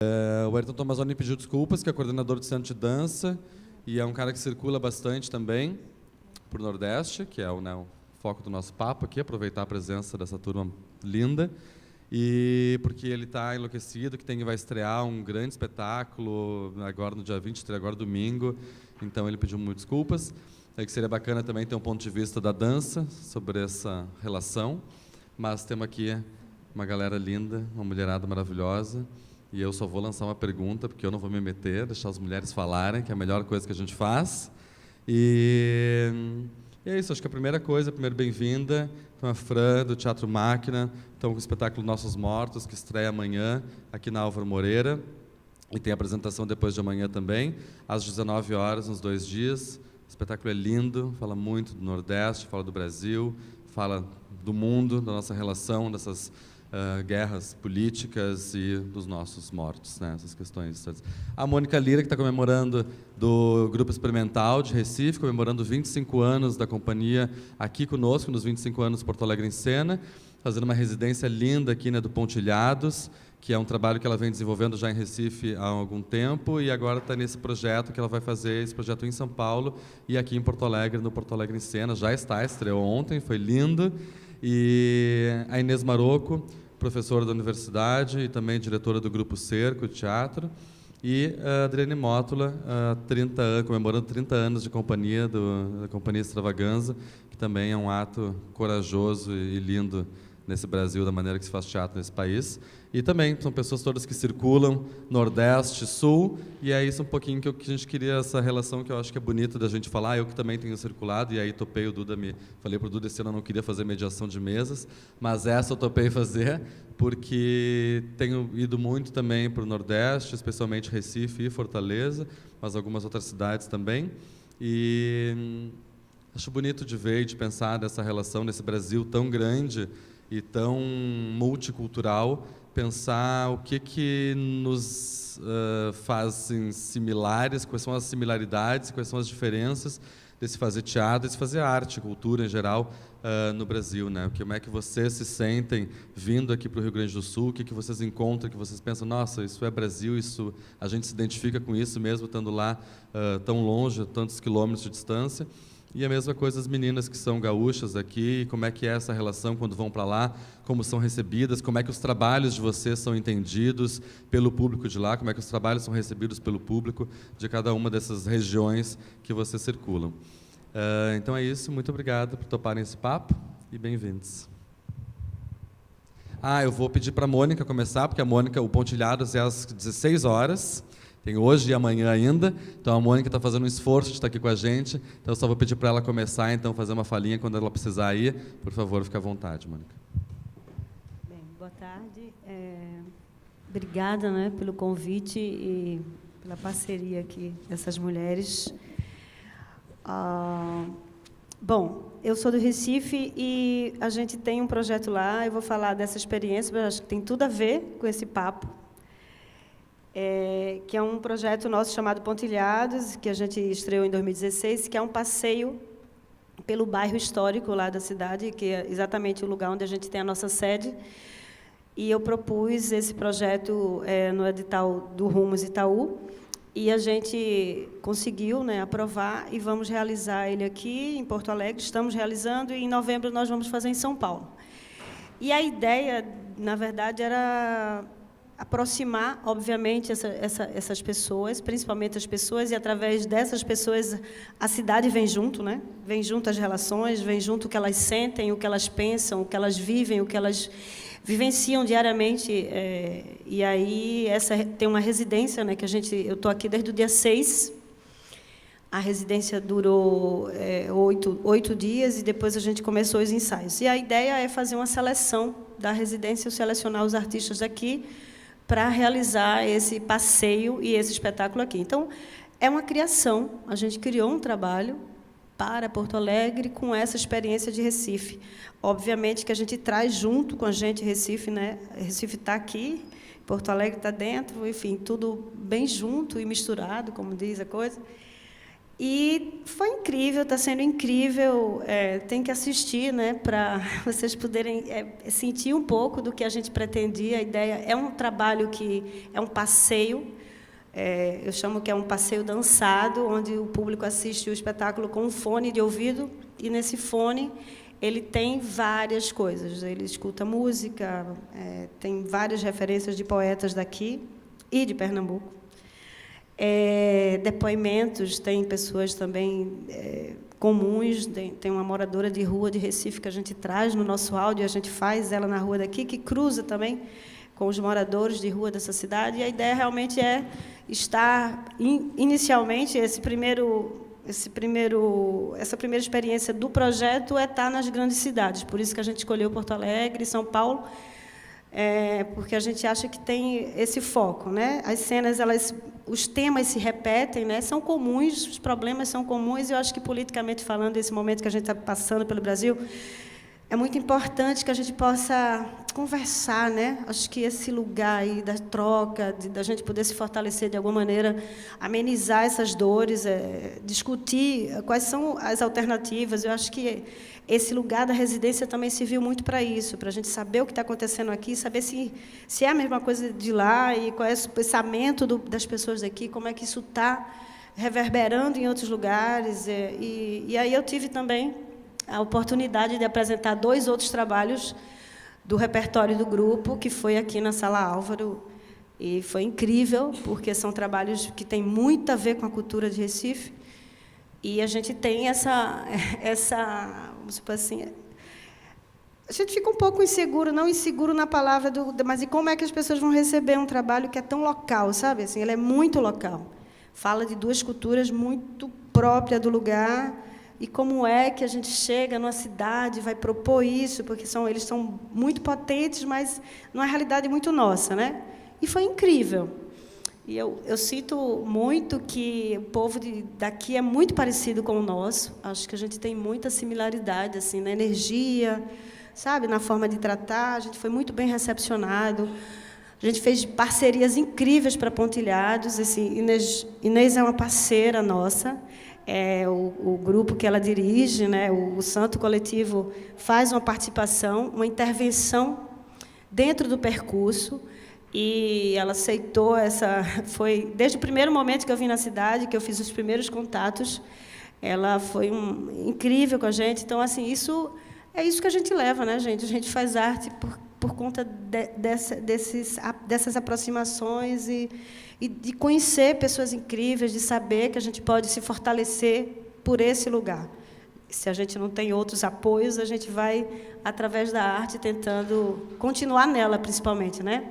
O Ayrton Tomazoni pediu desculpas, que é coordenador do Centro de Dança, e é um cara que circula bastante também por Nordeste, que é o foco do nosso papo aqui, aproveitar a presença dessa turma linda, e porque ele está enlouquecido, que vai estrear um grande espetáculo agora no dia 23, agora domingo, então ele pediu muitas desculpas. Que seria bacana também ter um ponto de vista da dança sobre essa relação, mas temos aqui uma galera linda, uma mulherada maravilhosa, e eu só vou lançar uma pergunta, porque eu não vou me meter, deixar as mulheres falarem, que é a melhor coisa que a gente faz. E é isso, acho que a primeira coisa, primeiro bem-vinda, então a Fran, do Teatro Máquina, estão com o espetáculo Nossos Mortos, que estreia amanhã, aqui na Álvaro Moreira, e tem apresentação depois de amanhã também, às 19 horas, nos 2 dias. O espetáculo é lindo, fala muito do Nordeste, fala do Brasil, fala do mundo, da nossa relação, dessas guerras políticas e dos nossos mortos, né, essas questões. A Mônica Lira, que está comemorando do Grupo Experimental de Recife, comemorando 25 anos da companhia aqui conosco, nos 25 anos Porto Alegre em Cena, fazendo uma residência linda aqui, né, do Pontilhados, que é um trabalho que ela vem desenvolvendo já em Recife há algum tempo, e agora está nesse projeto que ela vai fazer, esse projeto em São Paulo e aqui em Porto Alegre, no Porto Alegre em Cena. Já estreou ontem, foi lindo. E a Inês Marocco, professora da universidade e também diretora do Grupo Cerco de Teatro, e a Adriane Mótula, comemorando 30 anos de companhia, da Companhia Extravaganza, que também é um ato corajoso e lindo nesse Brasil, da maneira que se faz teatro nesse país. E também são pessoas todas que circulam Nordeste, Sul, e é isso um pouquinho que a gente queria, essa relação que eu acho que é bonita da gente falar. Eu que também tenho circulado, e aí topei, falei para o Duda esse ano eu não queria fazer mediação de mesas, mas essa eu topei fazer, porque tenho ido muito também para o Nordeste, especialmente Recife e Fortaleza, mas algumas outras cidades também, e acho bonito de ver e de pensar dessa relação nesse Brasil tão grande e tão multicultural, pensar o que nos fazem similares, quais são as similaridades, quais são as diferenças desse fazer teatro, desse fazer arte, cultura em geral, no Brasil, né? Como é que vocês se sentem vindo aqui para o Rio Grande do Sul, o que vocês encontram, que vocês pensam, nossa, isso é Brasil, isso, a gente se identifica com isso mesmo, estando lá tão longe, tantos quilômetros de distância. E a mesma coisa as meninas que são gaúchas aqui, como é que é essa relação quando vão para lá, como são recebidas, como é que os trabalhos de vocês são entendidos pelo público de lá, como é que os trabalhos são recebidos pelo público de cada uma dessas regiões que vocês circulam. Então é isso, muito obrigado por toparem esse papo e bem-vindos. Eu vou pedir para a Mônica começar, porque a Mônica, o Pontilhados é às 16 horas, tem hoje e amanhã ainda, então a Mônica está fazendo um esforço de estar aqui com a gente, então eu só vou pedir para ela começar, então fazer uma falinha quando ela precisar ir. Por favor, fique à vontade, Mônica. Bem, boa tarde. Obrigada, né, pelo convite e pela parceria aqui dessas mulheres. Bom, eu sou do Recife e a gente tem um projeto lá, eu vou falar dessa experiência, mas acho que tem tudo a ver com esse papo. Que é um projeto nosso chamado Pontilhados, que a gente estreou em 2016, que é um passeio pelo bairro histórico lá da cidade, que é exatamente o lugar onde a gente tem a nossa sede. E eu propus esse projeto no edital do Rumos Itaú, e a gente conseguiu, né, aprovar, e vamos realizar ele aqui em Porto Alegre, estamos realizando, e em novembro nós vamos fazer em São Paulo. E a ideia, na verdade, era aproximar, obviamente, essas pessoas, principalmente as pessoas, e através dessas pessoas a cidade vem junto, né? Vem junto as relações, vem junto o que elas sentem, o que elas pensam, o que elas vivem, o que elas vivenciam diariamente. E aí tem uma residência, né, que eu estou aqui desde o dia 6. A residência durou 8 dias e depois a gente começou os ensaios. E a ideia é fazer uma seleção da residência, selecionar os artistas daqui para realizar esse passeio e esse espetáculo aqui. Então, é uma criação. A gente criou um trabalho para Porto Alegre com essa experiência de Recife. Obviamente que a gente traz junto com a gente Recife, né? Recife está aqui, Porto Alegre está dentro, enfim, tudo bem junto e misturado, como diz a coisa. E foi incrível, está sendo incrível, tem que assistir, né, para vocês poderem sentir um pouco do que a gente pretendia. A ideia é um trabalho que é um passeio, eu chamo que é um passeio dançado, onde o público assiste o espetáculo com um fone de ouvido, e nesse fone ele tem várias coisas. Ele escuta música, tem várias referências de poetas daqui e de Pernambuco. Depoimentos, tem pessoas também comuns, tem uma moradora de rua de Recife que a gente traz no nosso áudio, a gente faz ela na rua daqui, que cruza também com os moradores de rua dessa cidade, e a ideia realmente é estar, inicialmente, essa primeira experiência do projeto é estar nas grandes cidades, por isso que a gente escolheu Porto Alegre e São Paulo, porque a gente acha que tem esse foco, né? As cenas, os temas se repetem, né? São comuns, os problemas são comuns, e eu acho que, politicamente falando, esse momento que a gente está passando pelo Brasil, é muito importante que a gente possa conversar, né? Acho que esse lugar aí da troca, da gente poder se fortalecer de alguma maneira, amenizar essas dores, discutir quais são as alternativas. Eu acho que esse lugar da residência também serviu muito para isso, para a gente saber o que está acontecendo aqui, saber se é a mesma coisa de lá e qual é o pensamento das pessoas daqui, como é que isso está reverberando em outros lugares. E aí eu tive também a oportunidade de apresentar 2 outros trabalhos do repertório do grupo, que foi aqui na Sala Álvaro, e foi incrível, porque são trabalhos que têm muito a ver com a cultura de Recife, e a gente tem vamos supor assim, a gente fica um pouco inseguro, não inseguro na palavra, mas e como é que as pessoas vão receber um trabalho que é tão local, sabe? Assim, ele é muito local, fala de 2 culturas muito próprias do lugar. E como é que a gente chega numa cidade e vai propor isso, porque eles são muito potentes, mas numa realidade muito nossa, né? E foi incrível. E eu sinto muito que o povo daqui é muito parecido com o nosso. Acho que a gente tem muita similaridade, assim, na energia, sabe, na forma de tratar. A gente foi muito bem recepcionado. A gente fez parcerias incríveis para Pontilhados. Assim, Inês é uma parceira nossa. O grupo que ela dirige, né, o Santo Coletivo, faz uma participação, uma intervenção dentro do percurso, e ela aceitou foi desde o primeiro momento que eu vim na cidade, que eu fiz os primeiros contatos, ela foi incrível com a gente. Então, assim, é isso que a gente leva, né, gente? A gente faz arte por conta dessas aproximações e de conhecer pessoas incríveis, de saber que a gente pode se fortalecer por esse lugar. Se a gente não tem outros apoios, a gente vai, através da arte, tentando continuar nela, principalmente, né?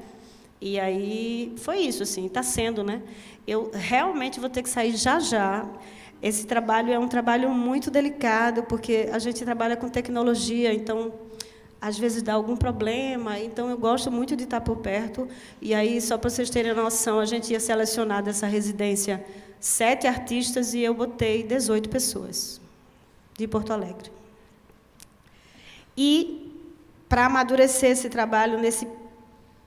E aí foi isso, assim, está sendo, né? Eu realmente vou ter que sair já. Esse trabalho é um trabalho muito delicado, porque a gente trabalha com tecnologia, então às vezes dá algum problema, então eu gosto muito de estar por perto. E aí, só para vocês terem noção, a gente ia selecionar dessa residência 7 artistas e eu botei 18 pessoas de Porto Alegre. E, para amadurecer esse trabalho nesse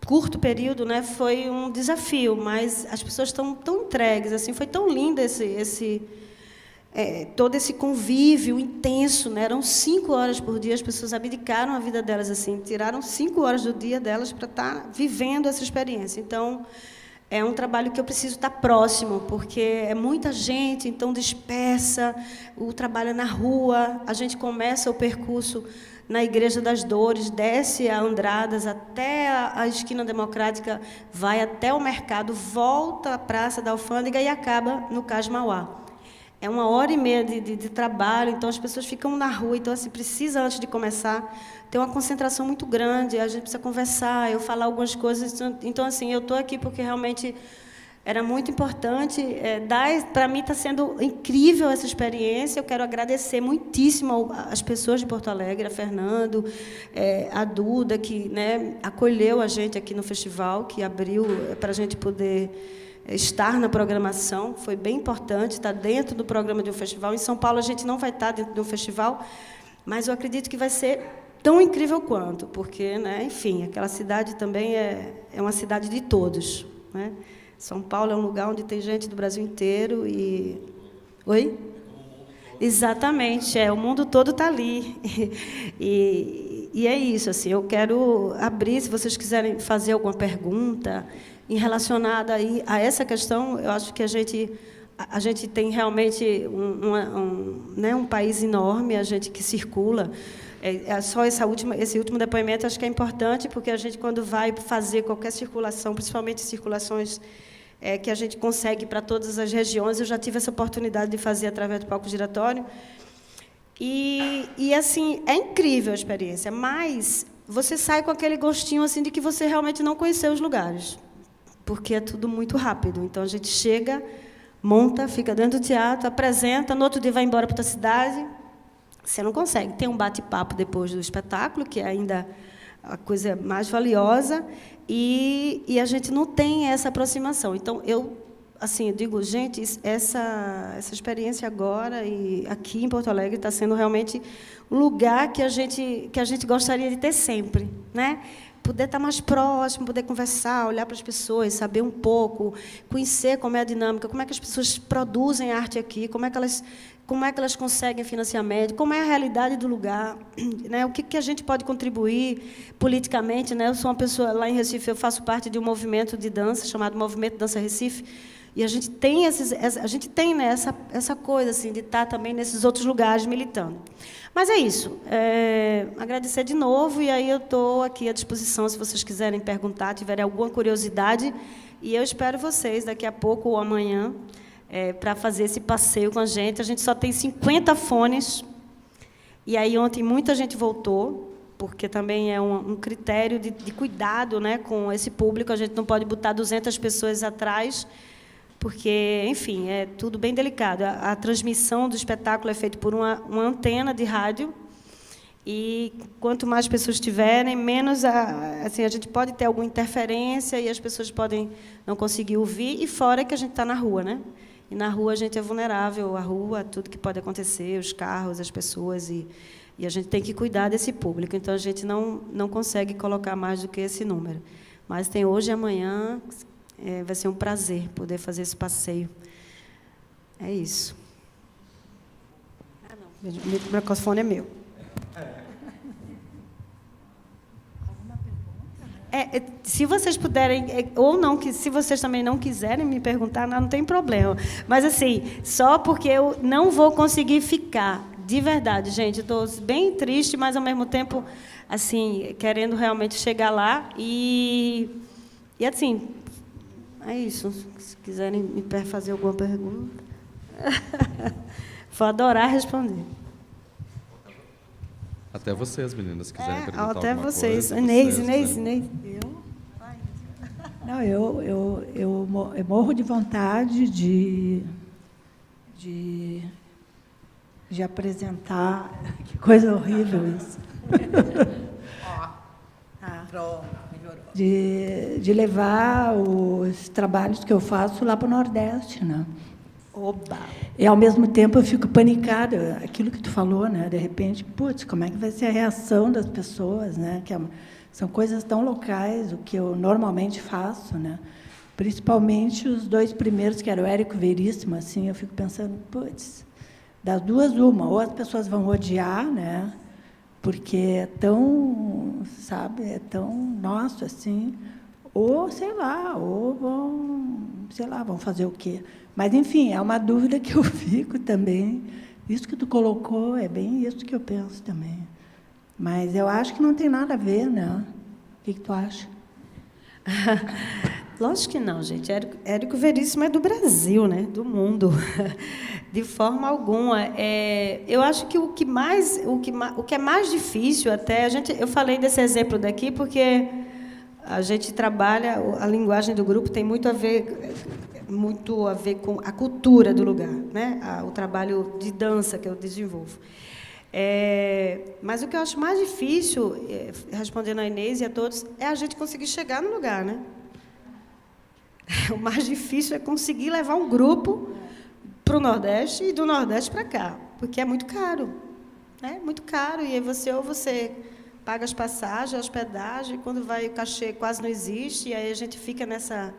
curto período, né, foi um desafio, mas as pessoas estão tão entregues, assim, foi tão lindo todo esse convívio intenso, né? Eram 5 horas por dia, as pessoas abdicaram a vida delas, assim, tiraram 5 horas do dia delas para estar vivendo essa experiência. Então, é um trabalho que eu preciso estar próximo, porque é muita gente, então dispersa, o trabalho é na rua, a gente começa o percurso na Igreja das Dores, desce a Andradas até a Esquina Democrática, vai até o mercado, volta à Praça da Alfândega e acaba no Cais Mauá. É 1h30 de trabalho, então as pessoas ficam na rua, então assim, precisa, antes de começar, ter uma concentração muito grande, a gente precisa conversar, eu falar algumas coisas. Então, assim, eu estou aqui porque realmente era muito importante. Para mim está sendo incrível essa experiência, eu quero agradecer muitíssimo às pessoas de Porto Alegre, a Fernando, a Duda, que, né, acolheu a gente aqui no festival, que abriu para a gente poder estar na programação, foi bem importante estar dentro do programa de um festival. Em São Paulo, a gente não vai estar dentro de um festival, mas eu acredito que vai ser tão incrível quanto, porque, né, enfim, aquela cidade também é uma cidade de todos, né? São Paulo é um lugar onde tem gente do Brasil inteiro, e Oi? Exatamente, o mundo todo está ali. E é isso, assim, eu quero abrir, se vocês quiserem fazer alguma pergunta relacionada aí a essa questão, eu acho que a gente tem realmente um país enorme, a gente que circula. Só esse último depoimento acho que é importante, porque a gente, quando vai fazer qualquer circulação, principalmente circulações que a gente consegue para todas as regiões, eu já tive essa oportunidade de fazer através do palco giratório, e assim, é incrível a experiência, mas você sai com aquele gostinho assim, de que você realmente não conheceu os lugares, porque é tudo muito rápido. Então, a gente chega, monta, fica dentro do teatro, apresenta, no outro dia vai embora para outra cidade. Você não consegue. Tem um bate-papo depois do espetáculo, que é ainda a coisa mais valiosa, e a gente não tem essa aproximação. Então, eu digo, gente, essa experiência agora, e aqui em Porto Alegre, está sendo realmente um lugar que a gente gostaria de ter sempre, né? Poder estar mais próximo, poder conversar, olhar para as pessoas, saber um pouco, conhecer como é a dinâmica, como é que as pessoas produzem arte aqui, como é que elas conseguem financiamento, como é a realidade do lugar, né? O que a gente pode contribuir politicamente, né? Eu sou uma pessoa, lá em Recife, eu faço parte de um movimento de dança chamado Movimento Dança Recife, e a gente tem né, essa coisa assim, de estar também nesses outros lugares militando. Mas é isso. Agradecer de novo, e aí eu estou aqui à disposição, se vocês quiserem perguntar, tiverem alguma curiosidade, e eu espero vocês daqui a pouco ou amanhã para fazer esse passeio com a gente. A gente só tem 50 fones, e aí ontem muita gente voltou, porque também é um critério de cuidado, né, com esse público. A gente não pode botar 200 pessoas atrás, porque, enfim, é tudo bem delicado. A transmissão do espetáculo é feita por uma antena de rádio, e quanto mais pessoas tiverem, menos a gente pode ter alguma interferência e as pessoas podem não conseguir ouvir, e fora que a gente está na rua, né? E na rua a gente é vulnerável, a rua, tudo que pode acontecer, os carros, as pessoas, e a gente tem que cuidar desse público. Então, a gente não consegue colocar mais do que esse número. Mas tem hoje e amanhã... vai ser um prazer poder fazer esse passeio. É isso. Não, o microfone é meu. Alguma pergunta? Se vocês puderem, ou não, se vocês também não quiserem me perguntar, não tem problema. Mas, assim, só porque eu não vou conseguir ficar, de verdade, gente. Estou bem triste, mas, ao mesmo tempo, assim, querendo realmente chegar lá. E assim... É isso. Se quiserem me fazer alguma pergunta, vou adorar responder. Até vocês, meninas, se quiserem perguntar até alguma vocês. coisa. Inês. Não, eu morro de vontade de apresentar. Que coisa horrível isso. Pronto. De levar os trabalhos que eu faço lá para o Nordeste, né? Oba! E, ao mesmo tempo, eu fico panicada. Aquilo que tu falou, né? De repente, putz, como é que vai ser a reação das pessoas, né? São coisas tão locais, o que eu normalmente faço, né? Principalmente os 2 primeiros, que era o Érico Veríssimo, assim, eu fico pensando, putz, das duas, uma, ou as pessoas vão odiar, né? Porque é tão, sabe, é tão nosso, assim, ou, sei lá, vão fazer o quê? Mas, enfim, é uma dúvida que eu fico também. Isso que tu colocou é bem isso que eu penso também. Mas eu acho que não tem nada a ver, né? O que tu acha? Lógico que não, gente. Érico Veríssimo é do Brasil, né? Do mundo. De forma alguma. Eu acho que o que é mais difícil, até eu falei desse exemplo daqui porque a gente trabalha, a linguagem do grupo tem muito a ver com a cultura do lugar, né? O trabalho de dança que eu desenvolvo. Mas o que eu acho mais difícil, respondendo a Inês e a todos, é a gente conseguir chegar no lugar, né? O mais difícil é conseguir levar um grupo para o Nordeste e do Nordeste para cá, porque é muito caro. É muito caro, e aí você paga as passagens, a hospedagem, quando vai o cachê quase não existe, e aí a gente fica nessa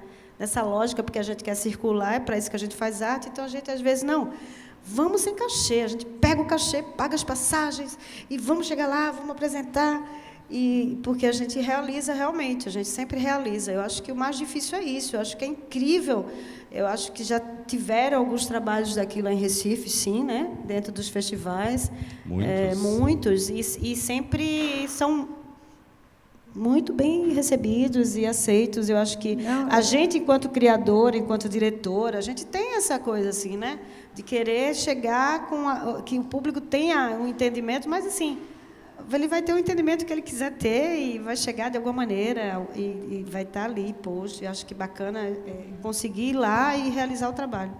lógica, porque a gente quer circular, é para isso que a gente faz arte, então a gente, às vezes, não, vamos sem cachê, a gente pega o cachê, paga as passagens e vamos chegar lá, vamos apresentar. E porque a gente realiza realmente, a gente sempre realiza. Eu acho que o mais difícil é isso, eu acho que é incrível. Eu acho que já tiveram alguns trabalhos daquilo em Recife, sim, né? Dentro dos festivais. Muitos. E sempre são muito bem recebidos e aceitos. Eu acho que a gente, enquanto criadora, enquanto diretora, a gente tem essa coisa assim, né? De querer chegar que o público tenha um entendimento, mas assim, ele vai ter o entendimento que ele quiser ter e vai chegar de alguma maneira e vai estar ali, poxa, eu acho que bacana conseguir ir lá e realizar o trabalho.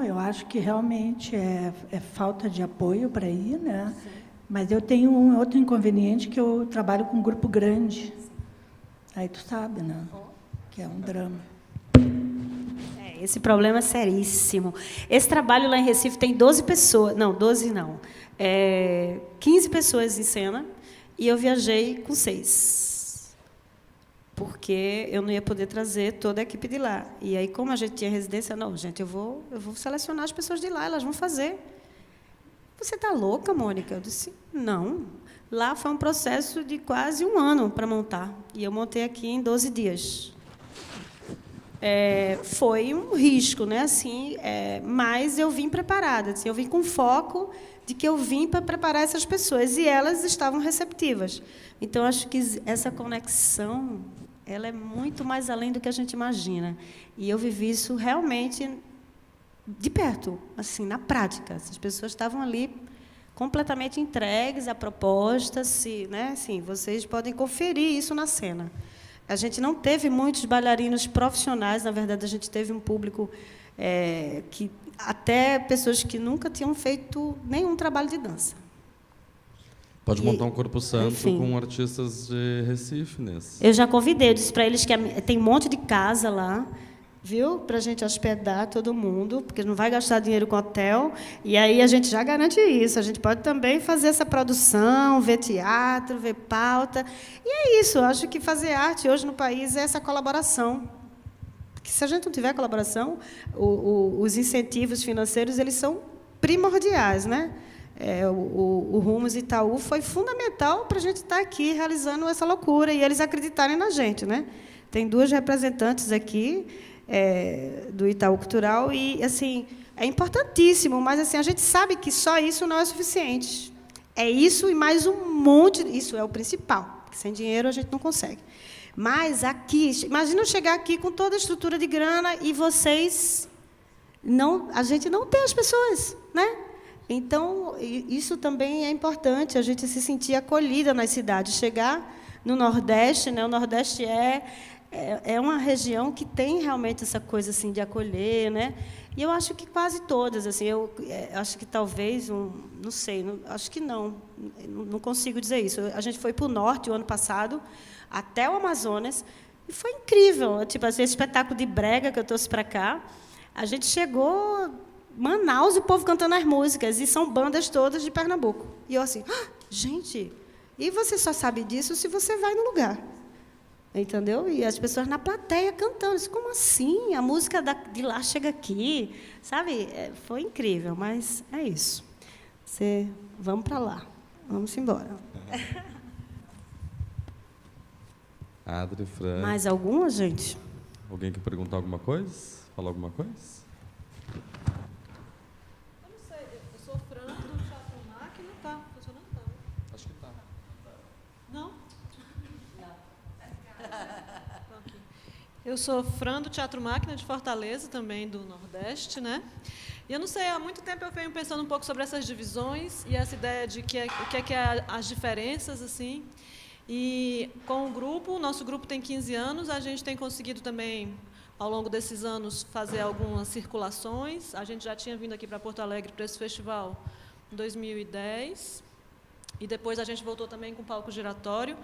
Eu acho que realmente é falta de apoio para ir, né? Sim. Mas eu tenho um outro inconveniente, que eu trabalho com um grupo grande. Aí tu sabe, né? Que é um drama. Esse problema é seríssimo. Esse trabalho lá em Recife tem 12 pessoas, não, 12 não, 15 pessoas em cena, e eu viajei com 6, porque eu não ia poder trazer toda a equipe de lá. E aí, como a gente tinha residência, não, gente, eu vou selecionar as pessoas de lá, elas vão fazer. Você está louca, Mônica? Eu disse, não. Lá foi um processo de quase 1 ano para montar, e eu montei aqui em 12 dias. Foi um risco, né? Assim, mas eu vim preparada. Assim, eu vim com foco de que eu vim para preparar essas pessoas, e elas estavam receptivas. Então, acho que essa conexão ela é muito mais além do que a gente imagina. E eu vivi isso realmente de perto, assim, na prática. As pessoas estavam ali completamente entregues à proposta, né? Assim, vocês podem conferir isso na cena. A gente não teve muitos bailarinos profissionais, na verdade, a gente teve um público que até pessoas que nunca tinham feito nenhum trabalho de dança. Pode montar um corpo santo, enfim, com artistas de Recife nesse. Eu já convidei, eu disse para eles que tem um monte de casa lá, viu? Para a gente hospedar todo mundo, porque não vai gastar dinheiro com hotel. E aí a gente já garante isso. A gente pode também fazer essa produção, ver teatro, ver pauta. E é isso. Eu acho que fazer arte hoje no país é essa colaboração. Porque se a gente não tiver colaboração, os incentivos financeiros eles são primordiais, né? O Rumos Itaú foi fundamental para a gente estar aqui realizando essa loucura e eles acreditarem na gente, né? Tem 2 representantes aqui do Itaú Cultural e assim é importantíssimo, mas assim a gente sabe que só isso não é suficiente. É isso e mais um monte. Isso é o principal. Porque sem dinheiro a gente não consegue. Mas aqui, imagina eu chegar aqui com toda a estrutura de grana e vocês a gente não tem as pessoas, né? Então, isso também é importante, a gente se sentir acolhida nas cidades. Chegar no Nordeste, né? O Nordeste é uma região que tem realmente essa coisa assim, de acolher. Né? E eu acho que quase todas. Assim, eu acho que talvez, não sei, acho que não consigo dizer isso. A gente foi para o Norte o ano passado, até o Amazonas, e foi incrível. Tipo, assim, esse espetáculo de brega que eu trouxe para cá, a gente chegou... Manaus, o povo cantando as músicas, e são bandas todas de Pernambuco. E eu assim, gente, e você só sabe disso se você vai no lugar. Entendeu? E as pessoas na plateia cantando. Disse, como assim? A música de lá chega aqui. Sabe? Foi incrível, mas é isso. Vamos para lá. Vamos embora. Adri, Fran. Mais alguma, gente? Alguém quer perguntar alguma coisa? Falar alguma coisa? Eu sou Fran do Teatro Máquina de Fortaleza, também do Nordeste, né? E eu não sei, há muito tempo eu venho pensando um pouco sobre essas divisões e essa ideia de o que é as diferenças, assim. E com o grupo, nosso grupo tem 15 anos, a gente tem conseguido também, ao longo desses anos, fazer algumas circulações. A gente já tinha vindo aqui para Porto Alegre para esse festival em 2010. e depois a gente voltou também com o palco giratório.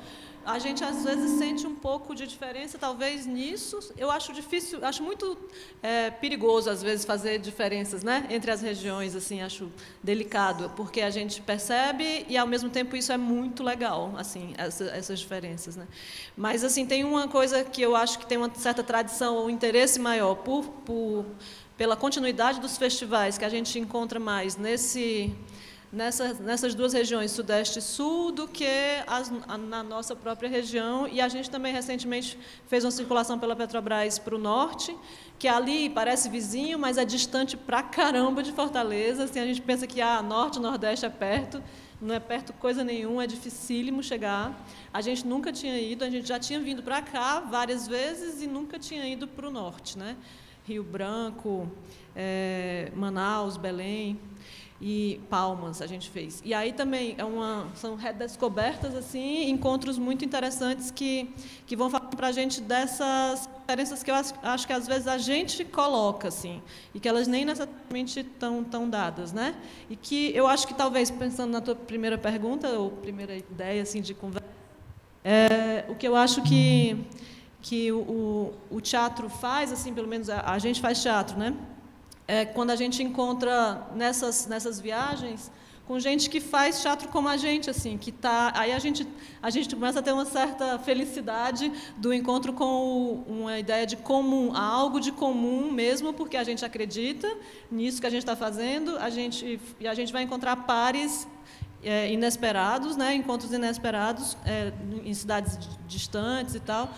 A gente, às vezes, sente um pouco de diferença, talvez, nisso. Eu acho difícil, acho muito perigoso, às vezes, fazer diferenças, né, entre as regiões, assim, acho delicado, porque a gente percebe e, ao mesmo tempo, isso é muito legal, assim, essas diferenças, né. Mas, assim, tem uma coisa que eu acho que tem uma certa tradição ou interesse maior pela continuidade dos festivais, que a gente encontra mais nessas duas regiões, Sudeste e Sul, do que na nossa própria região. E a gente também, recentemente, fez uma circulação pela Petrobras para o Norte, que ali parece vizinho, mas é distante pra caramba de Fortaleza. Assim, a gente pensa que Norte e Nordeste é perto, não é perto coisa nenhuma, é dificílimo chegar. A gente nunca tinha ido, a gente já tinha vindo para cá várias vezes e nunca tinha ido para o Norte, né? Rio Branco, Manaus, Belém e Palmas a gente fez. E aí também são redescobertas, assim, encontros muito interessantes que vão falar para a gente dessas diferenças que eu acho que às vezes a gente coloca, assim, e que elas nem necessariamente estão dadas, né? E que eu acho que talvez, pensando na tua primeira pergunta, ou primeira ideia assim, de conversa, o que eu acho que o teatro faz, assim, pelo menos a gente faz teatro, né? Quando a gente encontra nessas viagens com gente que faz teatro como a gente, assim, que tá, aí a gente começa a ter uma certa felicidade do encontro com uma ideia de comum, algo de comum mesmo, porque a gente acredita nisso que a gente está fazendo, e a gente vai encontrar pares inesperados, né? Encontros inesperados em cidades distantes e tal,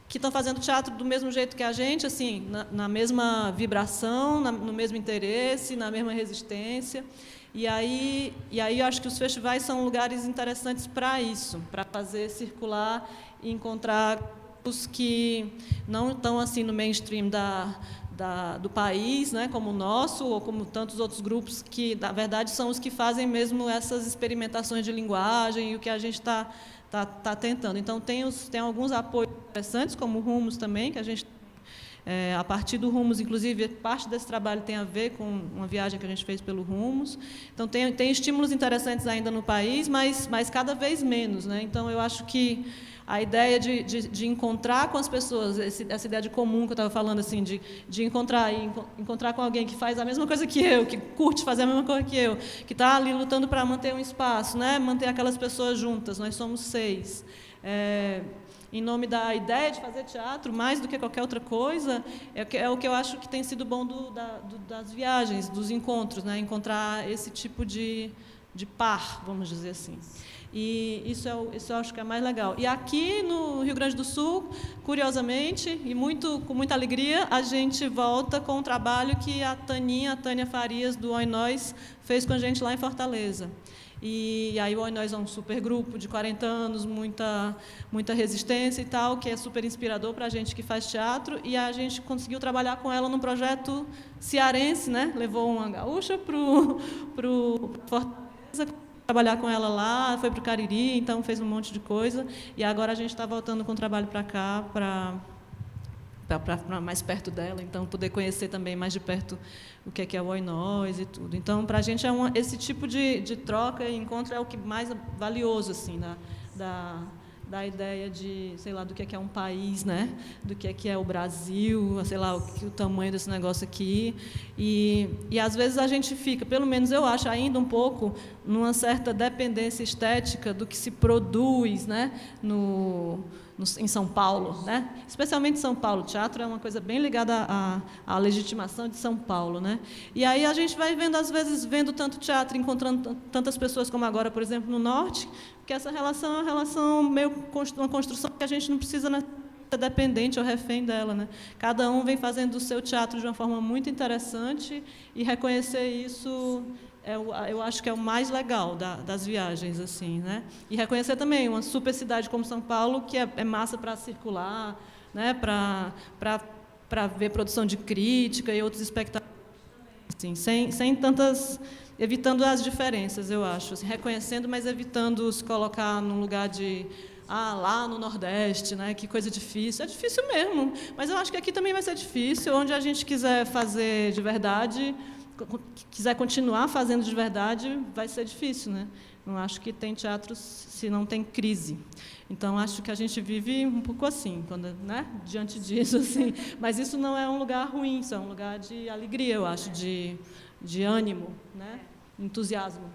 que estão fazendo teatro do mesmo jeito que a gente, assim, na mesma vibração, no mesmo interesse, na mesma resistência. E aí eu acho que os festivais são lugares interessantes para isso, para fazer circular e encontrar os que não estão assim no mainstream do país, né, como o nosso, ou como tantos outros grupos que, na verdade, são os que fazem mesmo essas experimentações de linguagem e o que a gente está tentando. Então, tem alguns apoios interessantes, como o Rumos também, que a gente, a partir do Rumos, inclusive, parte desse trabalho tem a ver com uma viagem que a gente fez pelo Rumos. Então, tem estímulos interessantes ainda no país, mas cada vez menos, né? Então, eu acho que a ideia de encontrar com as pessoas, essa ideia de comum que eu estava falando, assim, de encontrar com alguém que faz a mesma coisa que eu, que curte fazer a mesma coisa que eu, que está ali lutando para manter um espaço, né? Manter aquelas pessoas juntas. Nós somos 6. Em nome da ideia de fazer teatro, mais do que qualquer outra coisa, é o que eu acho que tem sido bom das viagens, dos encontros, né? Encontrar esse tipo de par, vamos dizer assim. E isso eu acho que é mais legal. E aqui no Rio Grande do Sul, curiosamente, e com muita alegria, a gente volta com um trabalho que a Tânia Farias, do Oi Nós, fez com a gente lá em Fortaleza. E aí o Oi Nós é um super grupo de 40 anos, muita resistência e tal, que é super inspirador para a gente que faz teatro, e a gente conseguiu trabalhar com ela num projeto cearense, né? Levou uma gaúcha para o Fortaleza, trabalhar com ela lá, foi para o Cariri, então fez um monte de coisa, e agora a gente está voltando com o trabalho para cá, para mais perto dela, então poder conhecer também mais de perto o que é o Oi Nós e tudo. Então, para a gente, esse tipo de troca e encontro é o que mais valioso, assim, da ideia de, sei lá, do que é um país, né? Do que é o Brasil, sei lá, o tamanho desse negócio aqui. E às vezes a gente fica, pelo menos eu acho, ainda um pouco numa certa dependência estética do que se produz, né? Em São Paulo, né? Especialmente em São Paulo. O teatro é uma coisa bem ligada à legitimação de São Paulo, né? E aí a gente vai às vezes, vendo tanto teatro, encontrando tantas pessoas como agora, por exemplo, no Norte, que essa relação é uma relação meio uma construção que a gente não precisa ser dependente ou refém dela, né? Cada um vem fazendo o seu teatro de uma forma muito interessante, e reconhecer isso eu acho que é o mais legal das viagens, assim, né? E reconhecer também uma super cidade como São Paulo, que é massa para circular, né? Para ver produção de crítica e outros espectáculos, assim, sem tantas, evitando as diferenças, eu acho, assim, reconhecendo, mas evitando se colocar num lugar de lá no Nordeste, né? Que coisa difícil. É difícil mesmo, mas eu acho que aqui também vai ser difícil. Onde a gente quiser fazer de verdade, quiser continuar fazendo de verdade, vai ser difícil, né? Não acho que tem teatro se não tem crise. Então, acho que a gente vive um pouco assim, quando, né, diante disso. Assim. Mas isso não é um lugar ruim, isso é um lugar de alegria, eu acho, de ânimo, né, entusiasmo.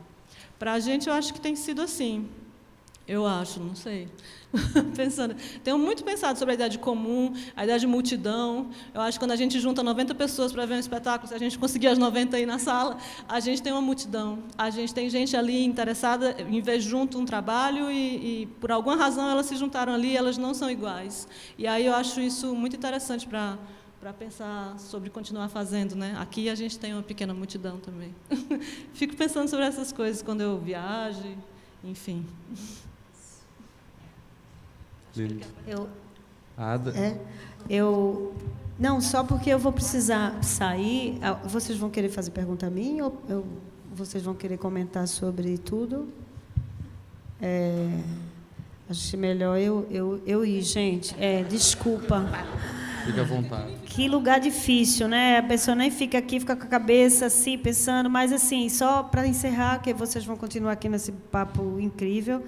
Para a gente, eu acho que tem sido assim. Eu acho, não sei. Tenho muito pensado sobre a ideia de comum, a ideia de multidão. Eu acho que quando a gente junta 90 pessoas para ver um espetáculo, se a gente conseguir as 90 aí na sala, a gente tem uma multidão. A gente tem gente ali interessada em ver junto um trabalho e por alguma razão, elas se juntaram ali e elas não são iguais. E aí eu acho isso muito interessante para pensar sobre continuar fazendo, né? Aqui a gente tem uma pequena multidão também. Fico pensando sobre essas coisas quando eu viajo, enfim. Ada? Não, só porque eu vou precisar sair. Vocês vão querer fazer pergunta a mim ou vocês vão querer comentar sobre tudo? Acho melhor eu ir, gente. Desculpa. Fique à vontade. Que lugar difícil, né? A pessoa nem fica aqui, fica com a cabeça assim, pensando. Mas, assim, só para encerrar, que vocês vão continuar aqui nesse papo incrível.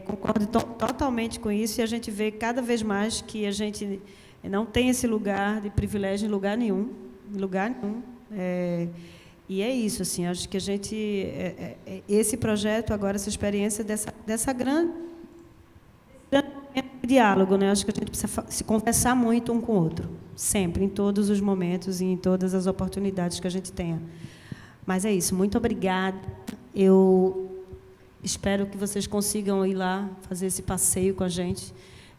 Concordo totalmente com isso, e a gente vê cada vez mais que a gente não tem esse lugar de privilégio em lugar nenhum. E é isso, assim, acho que a gente... esse projeto, agora, essa experiência dessa grande diálogo, né? Acho que a gente precisa se conversar muito um com o outro, sempre, em todos os momentos e em todas as oportunidades que a gente tenha. Mas é isso, muito obrigada. Eu espero que vocês consigam ir lá fazer esse passeio com a gente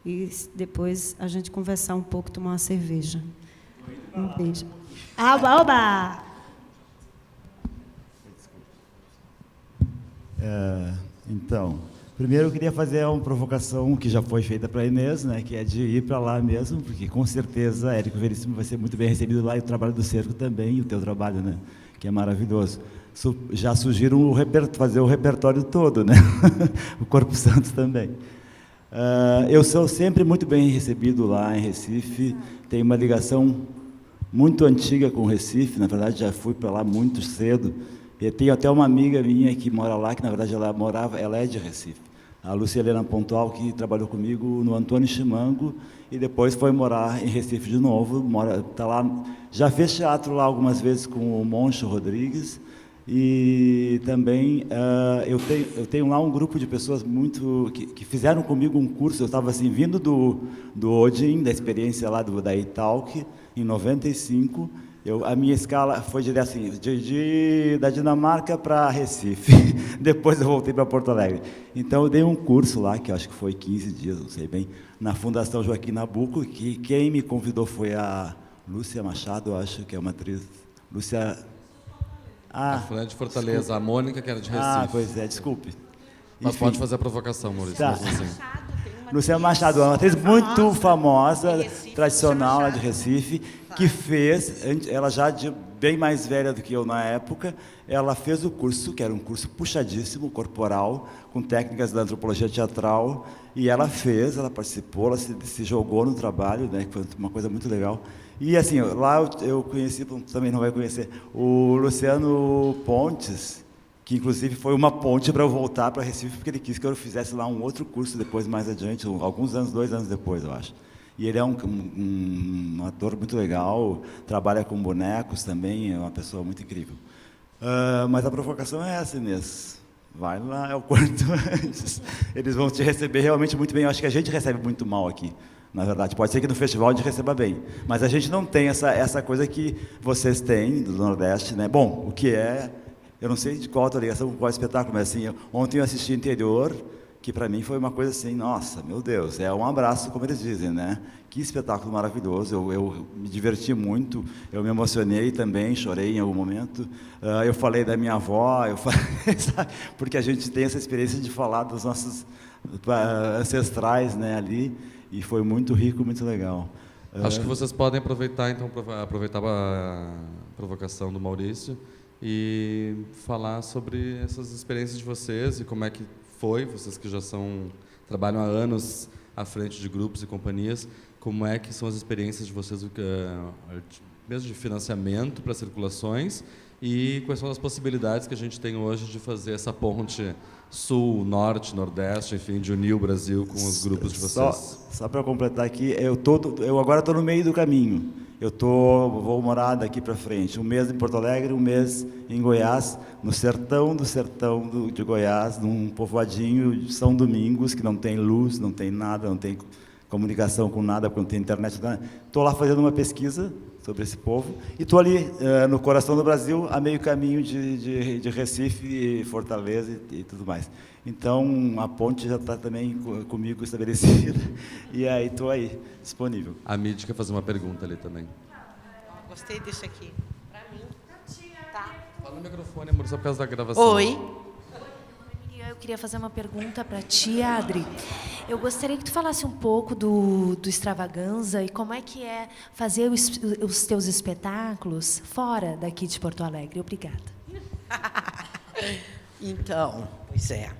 e depois a gente conversar um pouco, tomar uma cerveja. Um beijo. Oba! Então, primeiro eu queria fazer uma provocação que já foi feita para a Inês, né, que é de ir para lá mesmo, porque com certeza Érico Veríssimo vai ser muito bem recebido lá, e o trabalho do Cerco também, e o teu trabalho, né, que é maravilhoso. Já surgiram fazer o repertório todo, né? O Corpo Santo também. Eu sou sempre muito bem recebido lá em Recife, tenho uma ligação muito antiga com o Recife, na verdade já fui para lá muito cedo, e tenho até uma amiga minha que mora lá, que na verdade ela é de Recife, a Lúcia Helena Pontual, que trabalhou comigo no Antônio Chimango, e depois foi morar em Recife de novo, tá lá, já fez teatro lá algumas vezes com o Moncho Rodrigues. E também eu tenho lá um grupo de pessoas que fizeram comigo um curso. Eu estava assim, vindo do Odin, da experiência lá da Italk, em 95. A minha escala foi assim, da Dinamarca para Recife. Depois eu voltei para Porto Alegre. Então eu dei um curso lá, que eu acho que foi 15 dias, não sei bem, na Fundação Joaquim Nabuco, que quem me convidou foi a Lúcia Machado, eu acho que é uma atriz. Lúcia... A Fran de Fortaleza, desculpe. A Mônica, que era de Recife. Pois é, desculpe. Mas enfim, pode fazer a provocação, Maurício. Tá. Assim. Lúcia Machado é uma atriz muito famosa, tradicional lá de Recife, que fez, ela já bem mais velha do que eu na época, ela fez o curso, que era um curso puxadíssimo, corporal, com técnicas da antropologia teatral, e ela participou, ela se jogou no trabalho, né, que foi uma coisa muito legal. E assim, lá eu conheci, também não vai conhecer, o Luciano Pontes, que inclusive foi uma ponte para eu voltar para Recife, porque ele quis que eu fizesse lá um outro curso depois, mais adiante, alguns anos, 2 anos depois, eu acho. E ele é um ator muito legal, trabalha com bonecos também, é uma pessoa muito incrível. Mas a provocação é essa, Inês. Vai lá, é o quanto antes. Eles vão te receber realmente muito bem. Eu acho que a gente recebe muito mal aqui. Na verdade, pode ser que no festival a gente receba bem, mas a gente não tem essa coisa que vocês têm do Nordeste, né? Bom, o que é, eu não sei de qual a tua ligação, com qual espetáculo, mas assim, ontem eu assisti Interior, que para mim foi uma coisa assim, nossa, meu Deus, é um abraço, como eles dizem, né? Que espetáculo maravilhoso, eu me diverti muito, eu me emocionei também, chorei em algum momento, eu falei da minha avó, porque a gente tem essa experiência de falar dos nossos ancestrais, né, ali, e foi muito rico, muito legal. Acho que vocês podem aproveitar, então, a provocação do Maurício e falar sobre essas experiências de vocês e como é que foi, vocês que já trabalham há anos à frente de grupos e companhias, como é que são as experiências de vocês mesmo de financiamento para circulações, e quais são as possibilidades que a gente tem hoje de fazer essa ponte sul, norte, nordeste, enfim, de unir o Brasil com os grupos de vocês. Só para completar aqui, eu agora estou no meio do caminho. Vou morar daqui para frente, um mês em Porto Alegre, um mês em Goiás, no sertão de Goiás, num povoadinho de São Domingos, que não tem luz, não tem nada, não tem comunicação com nada, porque não tem internet. Estou lá fazendo uma pesquisa sobre esse povo, e estou ali no coração do Brasil, a meio caminho de Recife, Fortaleza e tudo mais. Então, a ponte já está também comigo estabelecida, e aí estou aí, disponível. A Mídia quer fazer uma pergunta ali também. Gostei desse aqui. Para mim. Tá. Fala no microfone, amor, só por causa da gravação. Oi. Eu queria fazer uma pergunta para ti, Adri. Eu gostaria que tu falasse um pouco do Extravaganza e como é que é fazer os teus espetáculos fora daqui de Porto Alegre. Obrigada. Então, pois é.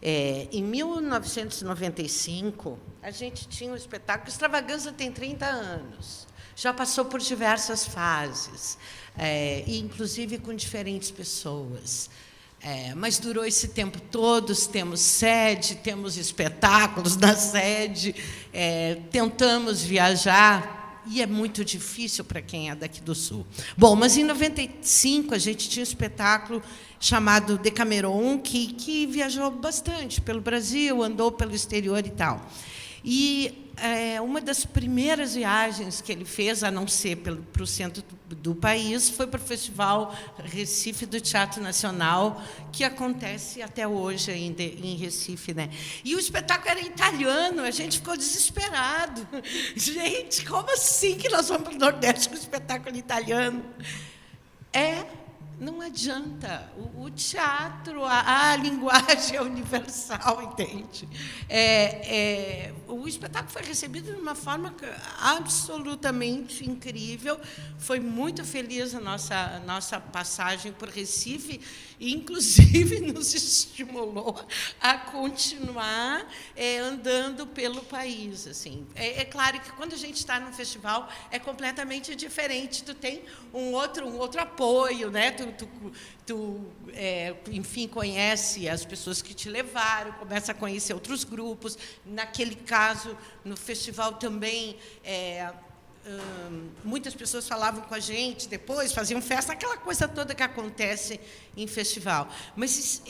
Em 1995, a gente tinha um espetáculo. Extravaganza tem 30 anos. Já passou por diversas fases, inclusive com diferentes pessoas. Mas durou esse tempo todo, temos sede, temos espetáculos na sede, tentamos viajar, e é muito difícil para quem é daqui do Sul. Bom, mas em 95 a gente tinha um espetáculo chamado Decameron, que viajou bastante pelo Brasil, andou pelo exterior e tal. E uma das primeiras viagens que ele fez, a não ser para o centro do país, foi para o Festival Recife do Teatro Nacional, que acontece até hoje ainda em Recife, né? E o espetáculo era italiano, a gente ficou desesperado. Gente, como assim que nós vamos para o Nordeste com o espetáculo italiano? Não adianta. O teatro, a linguagem é universal, entende? O espetáculo foi recebido de uma forma absolutamente incrível. Foi muito feliz a nossa passagem por Recife, e, inclusive, nos estimulou a continuar andando pelo país. Assim. É claro que, quando a gente está num festival, é completamente diferente. Tu tem um outro apoio, né? Enfim, conhece as pessoas que te levaram, começa a conhecer outros grupos. Naquele caso, no festival também, muitas pessoas falavam com a gente depois, faziam festa, aquela coisa toda que acontece em festival. Mas,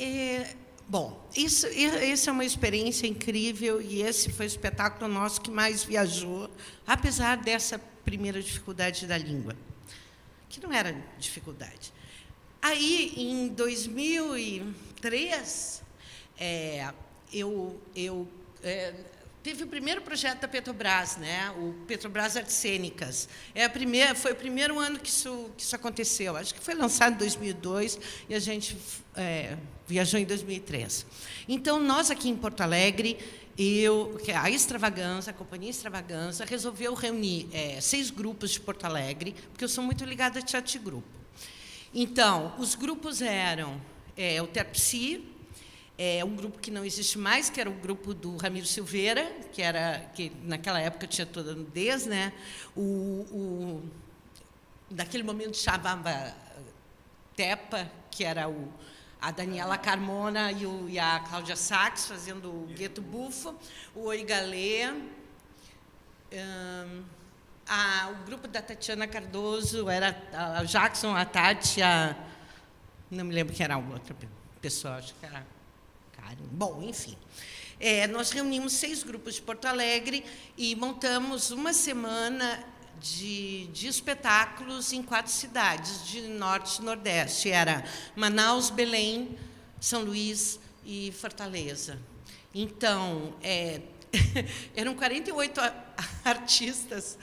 bom, isso é uma experiência incrível, e esse foi o espetáculo nosso que mais viajou, apesar dessa primeira dificuldade da língua, que não era dificuldade. Aí, em 2003, teve o primeiro projeto da Petrobras, né? O Petrobras Artes Cênicas. Foi o primeiro ano que isso aconteceu. Acho que foi lançado em 2002 e a gente viajou em 2003. Então, nós aqui em Porto Alegre, a Extravaganza, a Companhia Extravaganza, resolveu reunir 6 grupos de Porto Alegre, porque eu sou muito ligada a teatro de grupo. Então, os grupos eram o Terpsi, um grupo que não existe mais, que era o grupo do Ramiro Silveira, que naquela época tinha toda a nudez, né? Naquele momento chamava Tepa, que era a Daniela Carmona e a Cláudia Sachs, fazendo o Gueto Bufo, o Oi Galê, o grupo da Tatiana Cardoso, era a Jackson, a Tati, não me lembro quem era a outra pessoa, acho que era Karen. Bom, enfim. Nós reunimos 6 grupos de Porto Alegre e montamos uma semana de espetáculos em 4 cidades, de norte e nordeste. Era Manaus, Belém, São Luís e Fortaleza. Então, eram 48 artistas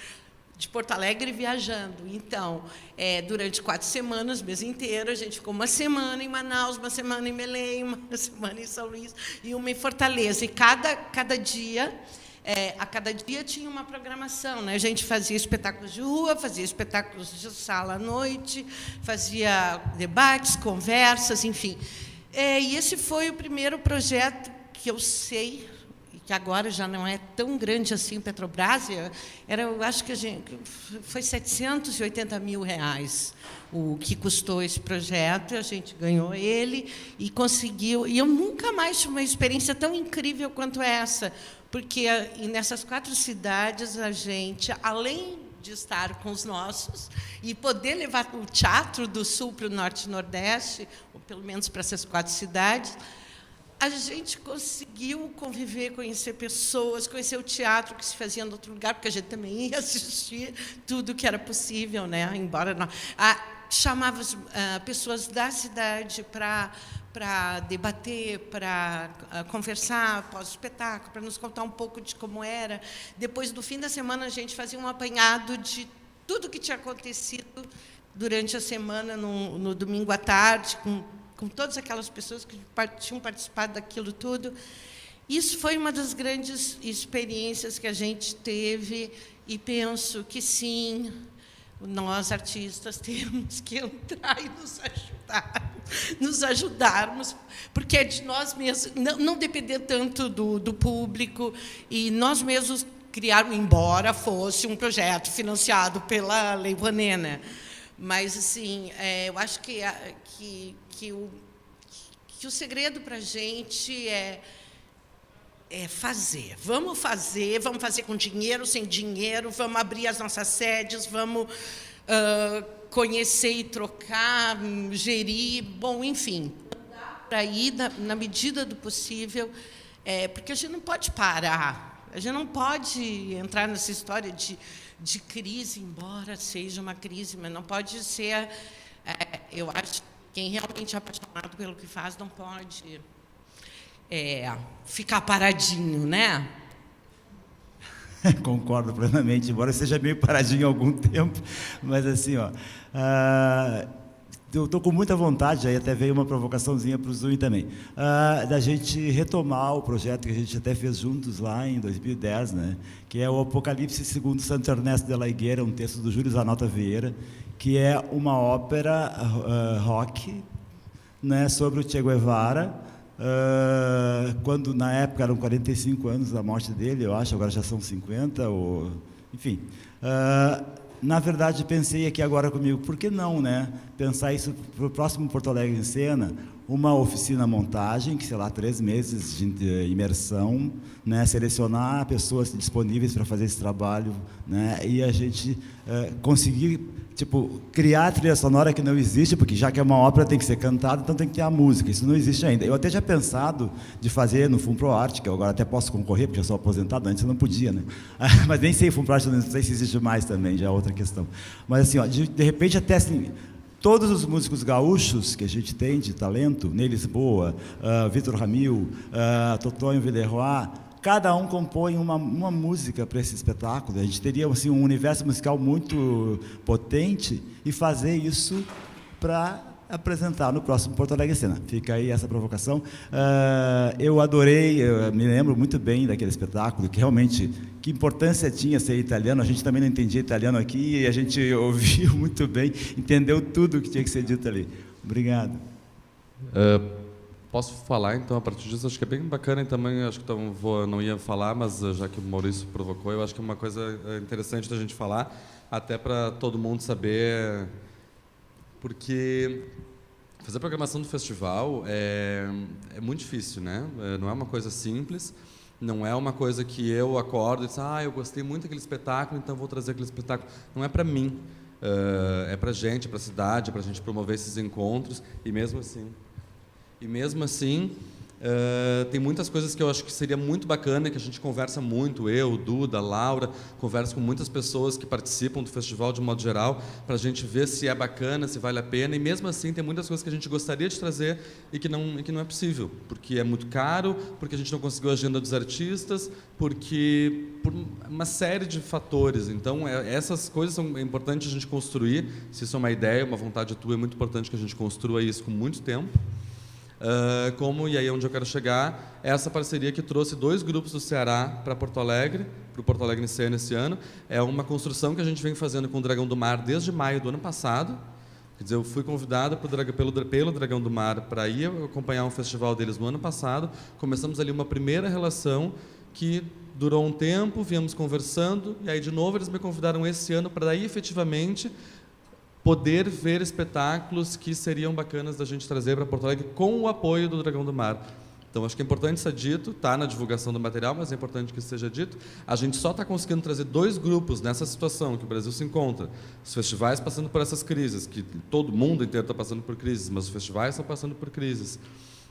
de Porto Alegre viajando. Então, durante 4 semanas, mês inteiro, a gente ficou uma semana em Manaus, uma semana em Belém, uma semana em São Luís e uma em Fortaleza. E cada dia, a cada dia tinha uma programação, né? A gente fazia espetáculos de rua, fazia espetáculos de sala à noite, fazia debates, conversas, enfim. E esse foi o primeiro projeto que eu sei, que agora já não é tão grande assim, Petrobras, eu acho que foi R$780 mil o que custou esse projeto, a gente ganhou ele e conseguiu. E eu nunca mais tive uma experiência tão incrível quanto essa, porque nessas 4 cidades a gente, além de estar com os nossos e poder levar o Teatro do Sul para o Norte e Nordeste, ou pelo menos para essas 4 cidades, a gente conseguiu conviver, conhecer pessoas, conhecer o teatro que se fazia em outro lugar, porque a gente também ia assistir tudo que era possível, né? Embora não. Chamava pessoas da cidade para debater, para conversar após o espetáculo, para nos contar um pouco de como era. Depois, no fim da semana, a gente fazia um apanhado de tudo que tinha acontecido durante a semana, no domingo à tarde, com todas aquelas pessoas que tinham participado daquilo tudo. Isso foi uma das grandes experiências que a gente teve, e penso que, sim, nós, artistas, temos que entrar e nos ajudarmos, porque é de nós mesmos, não depender tanto do público, e nós mesmos criarmos, embora fosse um projeto financiado pela Lei Rouanet, né? Mas, assim, eu acho que o segredo para a gente é fazer. Vamos fazer com dinheiro, sem dinheiro, vamos abrir as nossas sedes, vamos conhecer e trocar, gerir, bom, enfim, para ir na medida do possível, porque a gente não pode parar, a gente não pode entrar nessa história de crise, embora seja uma crise, mas não pode ser, eu acho, quem realmente é apaixonado pelo que faz não pode ficar paradinho, né? Concordo plenamente, embora eu seja meio paradinho há algum tempo, mas assim, eu estou com muita vontade, aí até veio uma provocaçãozinha para o Zoom também, da gente retomar o projeto que a gente até fez juntos lá em 2010, né, que é o Apocalipse segundo Santo Ernesto de la Higuera, um texto do Júlio Zanota Vieira, que é uma ópera rock, né, sobre o Che Guevara, quando na época eram 45 anos da morte dele, eu acho, agora já são 50, enfim. Na verdade, pensei aqui agora comigo, por que não, né, pensar isso para o próximo Porto Alegre em Cena, uma oficina montagem, que sei lá, 3 meses de imersão, né, selecionar pessoas disponíveis para fazer esse trabalho, né, e a gente conseguir criar a trilha sonora que não existe, porque já que é uma ópera tem que ser cantada, então tem que ter a música, isso não existe ainda. Eu até já pensado de fazer no FUNPROARTE, que eu agora até posso concorrer, porque eu sou aposentado, antes eu não podia, né? Mas nem sei, FUNPROARTE, não sei se existe mais também, já é outra questão. Mas assim, de repente até assim, todos os músicos gaúchos que a gente tem de talento, Ney Lisboa, Vitor Ramil, Totonho Villeroy, cada um compõe uma música para esse espetáculo. A gente teria assim, um universo musical muito potente e fazer isso para apresentar no próximo Porto Alegre Cena. Fica aí essa provocação. Eu adorei, eu me lembro muito bem daquele espetáculo, que realmente, que importância tinha ser italiano. A gente também não entendia italiano aqui e a gente ouviu muito bem, entendeu tudo o que tinha que ser dito ali. Obrigado. Posso falar, então, a partir disso? Acho que é bem bacana e também, acho que não ia falar, mas já que o Maurício provocou, eu acho que é uma coisa interessante da gente falar, até para todo mundo saber, porque fazer a programação do festival é muito difícil, né? Não é uma coisa simples, não é uma coisa que eu acordo e digo, eu gostei muito daquele espetáculo, então vou trazer aquele espetáculo. Não é para mim, é para a gente, para a cidade, para a gente promover esses encontros, e mesmo assim, tem muitas coisas que eu acho que seria muito bacana, que a gente conversa muito, eu, Duda, Laura, converso com muitas pessoas que participam do festival de modo geral, para a gente ver se é bacana, se vale a pena, e mesmo assim tem muitas coisas que a gente gostaria de trazer e que não é possível, porque é muito caro, porque a gente não conseguiu a agenda dos artistas, por uma série de fatores. Então, essas coisas são importantes a gente construir. Se isso é uma ideia, uma vontade tua, é muito importante que a gente construa isso com muito tempo. E aí onde eu quero chegar, essa parceria que trouxe 2 grupos do Ceará para Porto Alegre, para o Porto Alegre em Cena esse ano, é uma construção que a gente vem fazendo com o Dragão do Mar desde maio do ano passado. Quer dizer, eu fui convidado pelo Dragão do Mar para ir acompanhar um festival deles no ano passado, começamos ali uma primeira relação que durou um tempo, viemos conversando, e aí, de novo, eles me convidaram esse ano para daí, efetivamente, poder ver espetáculos que seriam bacanas da gente trazer para Porto Alegre com o apoio do Dragão do Mar. Então, acho que é importante ser dito, está na divulgação do material, mas é importante que isso seja dito. A gente só está conseguindo trazer 2 grupos nessa situação que o Brasil se encontra. Os festivais passando por essas crises, que todo mundo inteiro está passando por crises, mas os festivais estão passando por crises.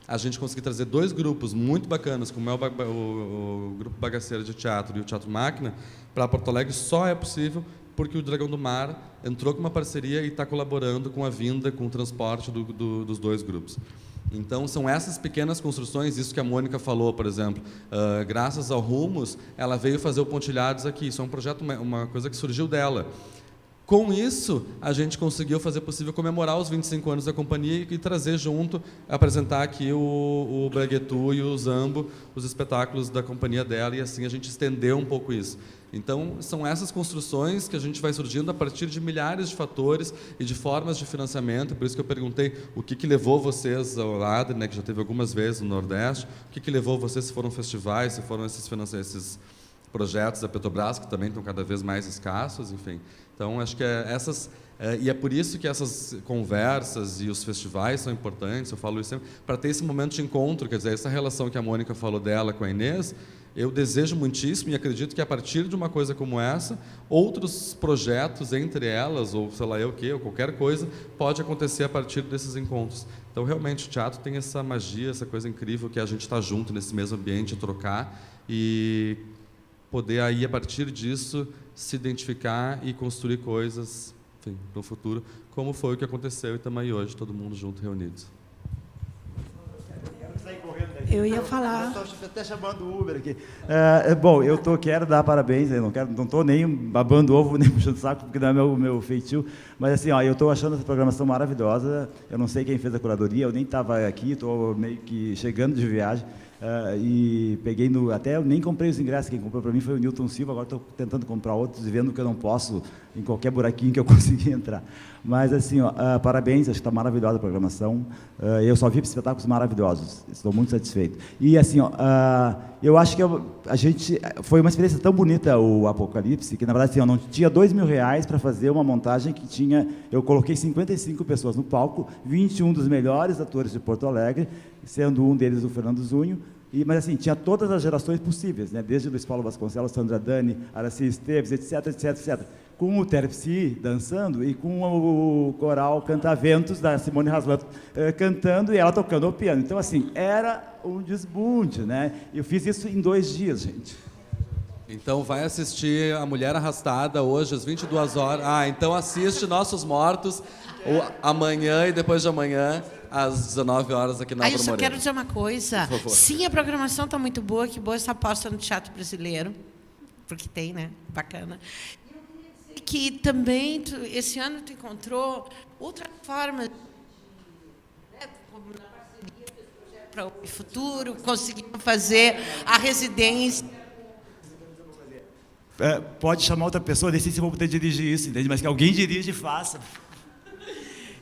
A gente conseguir trazer 2 grupos muito bacanas, como é o Grupo Bagaceira de Teatro e o Teatro Máquina, para Porto Alegre só é possível porque o Dragão do Mar entrou com uma parceria e está colaborando com a vinda, com o transporte dos 2 grupos. Então, são essas pequenas construções, isso que a Mônica falou, por exemplo, graças ao Rumos, ela veio fazer o Pontilhados aqui, isso é um projeto, uma coisa que surgiu dela. Com isso, a gente conseguiu fazer possível comemorar os 25 anos da companhia e trazer junto, apresentar aqui o Braguetu e o Zambo, os espetáculos da companhia dela, e assim a gente estendeu um pouco isso. Então, são essas construções que a gente vai surgindo a partir de milhares de fatores e de formas de financiamento, por isso que eu perguntei o que levou vocês ao ADRE, né, que já teve algumas vezes no Nordeste, o que levou vocês, se foram festivais, se foram esses projetos da Petrobras, que também estão cada vez mais escassos, enfim. Então, acho que e é por isso que essas conversas e os festivais são importantes, eu falo isso sempre, para ter esse momento de encontro, quer dizer, essa relação que a Mônica falou dela com a Inês, eu desejo muitíssimo e acredito que a partir de uma coisa como essa, outros projetos entre elas, ou sei lá eu o quê, ou qualquer coisa, pode acontecer a partir desses encontros. Então, realmente, o teatro tem essa magia, essa coisa incrível que a gente está junto nesse mesmo ambiente, trocar e poder aí, a partir disso, se identificar e construir coisas, enfim, para o futuro, como foi o que aconteceu em Itamai hoje, todo mundo junto, reunidos. Eu ia falar. Estou até chamando o Uber aqui. Bom, quero dar parabéns, eu não estou nem babando ovo, nem puxando saco, porque não é meu feitio, mas assim, eu estou achando essa programação maravilhosa, eu não sei quem fez a curadoria, eu nem estava aqui, estou meio que chegando de viagem, e peguei até eu nem comprei os ingressos, quem comprou para mim foi o Newton Silva, agora estou tentando comprar outros e vendo que eu não posso em qualquer buraquinho que eu conseguir entrar. Mas assim, parabéns, acho que está maravilhosa a programação. Eu só vi espetáculos maravilhosos, estou muito satisfeito. E assim, eu acho que a gente foi uma experiência tão bonita o Apocalipse, que na verdade assim, eu não tinha R$2.000 para fazer uma montagem que eu coloquei 55 pessoas no palco, 21 dos melhores atores de Porto Alegre, sendo um deles o Fernando Zunho. Mas assim, tinha todas as gerações possíveis, né? Desde Luiz Paulo Vasconcelos, Sandra Dani, Araci Esteves, etc, etc, etc. Com o Terpsi dançando e com o coral Cantaventos da Simone Haslan cantando e ela tocando o piano. Então, assim, era um desbunde, né? Eu fiz isso em 2 dias, gente. Então, vai assistir A Mulher Arrastada hoje, às 22 horas. Então assiste Nossos Mortos amanhã e depois de amanhã, às 19 horas, aqui na Álvaro Eu só Moreira. quero dizer uma coisa. Sim, a programação está muito boa, que boa essa aposta no teatro brasileiro, porque tem, né? Bacana. E eu queria dizer que também, esse ano, tu encontrou outra forma, né? Como na parceria, fez projeto para o futuro, conseguiu fazer a residência. Pode chamar outra pessoa, nem sei se vou poder dirigir isso, entende? Mas que alguém dirige e faça.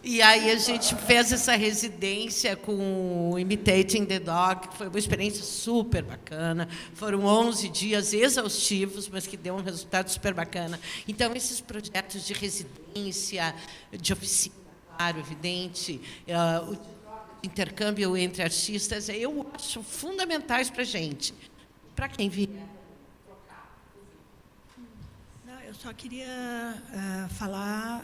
E aí a gente fez essa residência com o Imitating the Dog, que foi uma experiência super bacana. Foram 11 dias exaustivos, mas que deu um resultado super bacana. Então, esses projetos de residência, de oficina, claro, evidente, o intercâmbio entre artistas, eu acho fundamentais para a gente. Para quem vier. Eu só queria falar,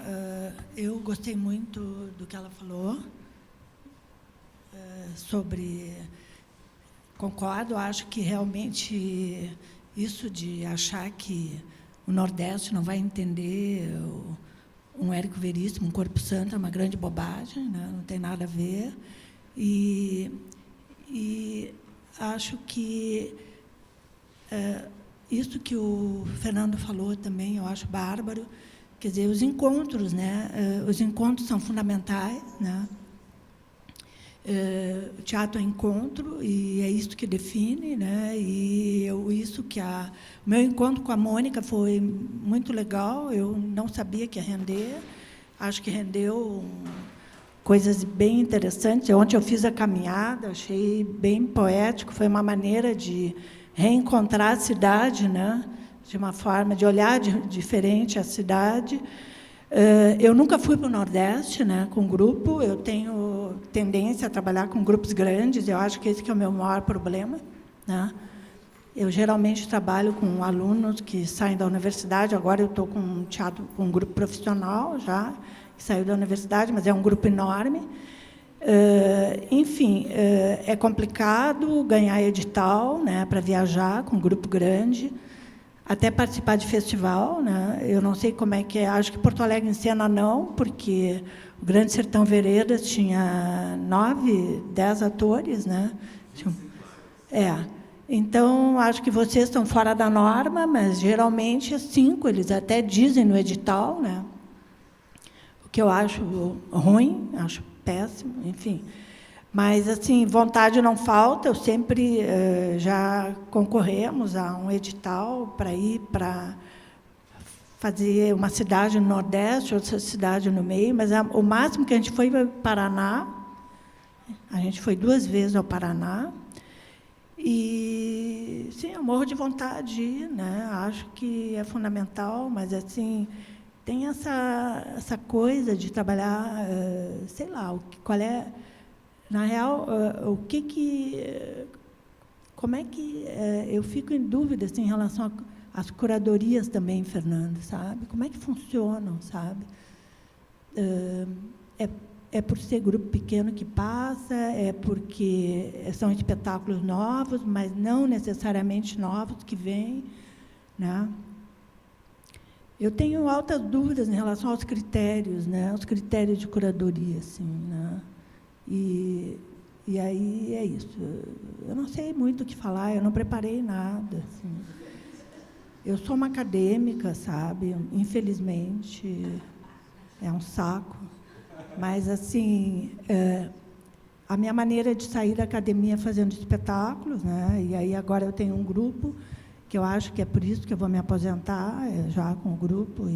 eu gostei muito do que ela falou, concordo, acho que realmente isso de achar que o Nordeste não vai entender um Érico Veríssimo, um Corpo Santo, é uma grande bobagem, né? Não tem nada a ver. E acho que isso que o Fernando falou também, eu acho bárbaro. Quer dizer, os encontros, né? Os encontros são fundamentais, né? O teatro é encontro e é isso que define, né? E o meu encontro com a Mônica foi muito legal. Eu não sabia que ia render. Acho que rendeu coisas bem interessantes. Ontem eu fiz a caminhada, achei bem poético. Foi uma maneira de reencontrar a cidade, né? De uma forma de olhar diferente a cidade. Eu nunca fui para o Nordeste, né, com grupo. Eu tenho tendência a trabalhar com grupos grandes. Eu acho que esse que é o meu maior problema, né? Eu geralmente trabalho com alunos que saem da universidade. Agora eu estou com um teatro, com um grupo profissional já, que saiu da universidade, mas é um grupo enorme. Enfim, é complicado ganhar edital, né, para viajar com um grupo grande, até participar de festival, né? Eu não sei como é que é. Acho que Porto Alegre em Cena não, porque o Grande Sertão Veredas tinha 9, 10 atores, né? Então, acho que vocês estão fora da norma, mas geralmente é 5, eles até dizem no edital, né? O que eu acho ruim, acho péssimo, enfim. Mas, assim, vontade não falta. Eu sempre já concorremos a um edital para ir para fazer uma cidade no Nordeste, outra cidade no meio, mas o máximo que a gente foi para o Paraná. A gente foi 2 vezes ao Paraná. E, sim, eu morro de vontade de ir, né? Acho que é fundamental, mas, assim, tem essa coisa de trabalhar, sei lá, qual é, na real, como é que eu fico em dúvida, assim, em relação às curadorias também, Fernando, sabe? Como é que funcionam, sabe? É por ser grupo pequeno que passa, é porque são espetáculos novos, mas não necessariamente novos que vêm, né? Eu tenho altas dúvidas em relação aos critérios, né? Os critérios de curadoria, assim, né? E aí é isso. Eu não sei muito o que falar, eu não preparei nada, assim. Eu sou uma acadêmica, sabe? Infelizmente, é um saco. Mas, assim, a minha maneira de sair da academia é fazendo espetáculos, né? E aí agora eu tenho um grupo, que eu acho que é por isso que eu vou me aposentar, já com o grupo.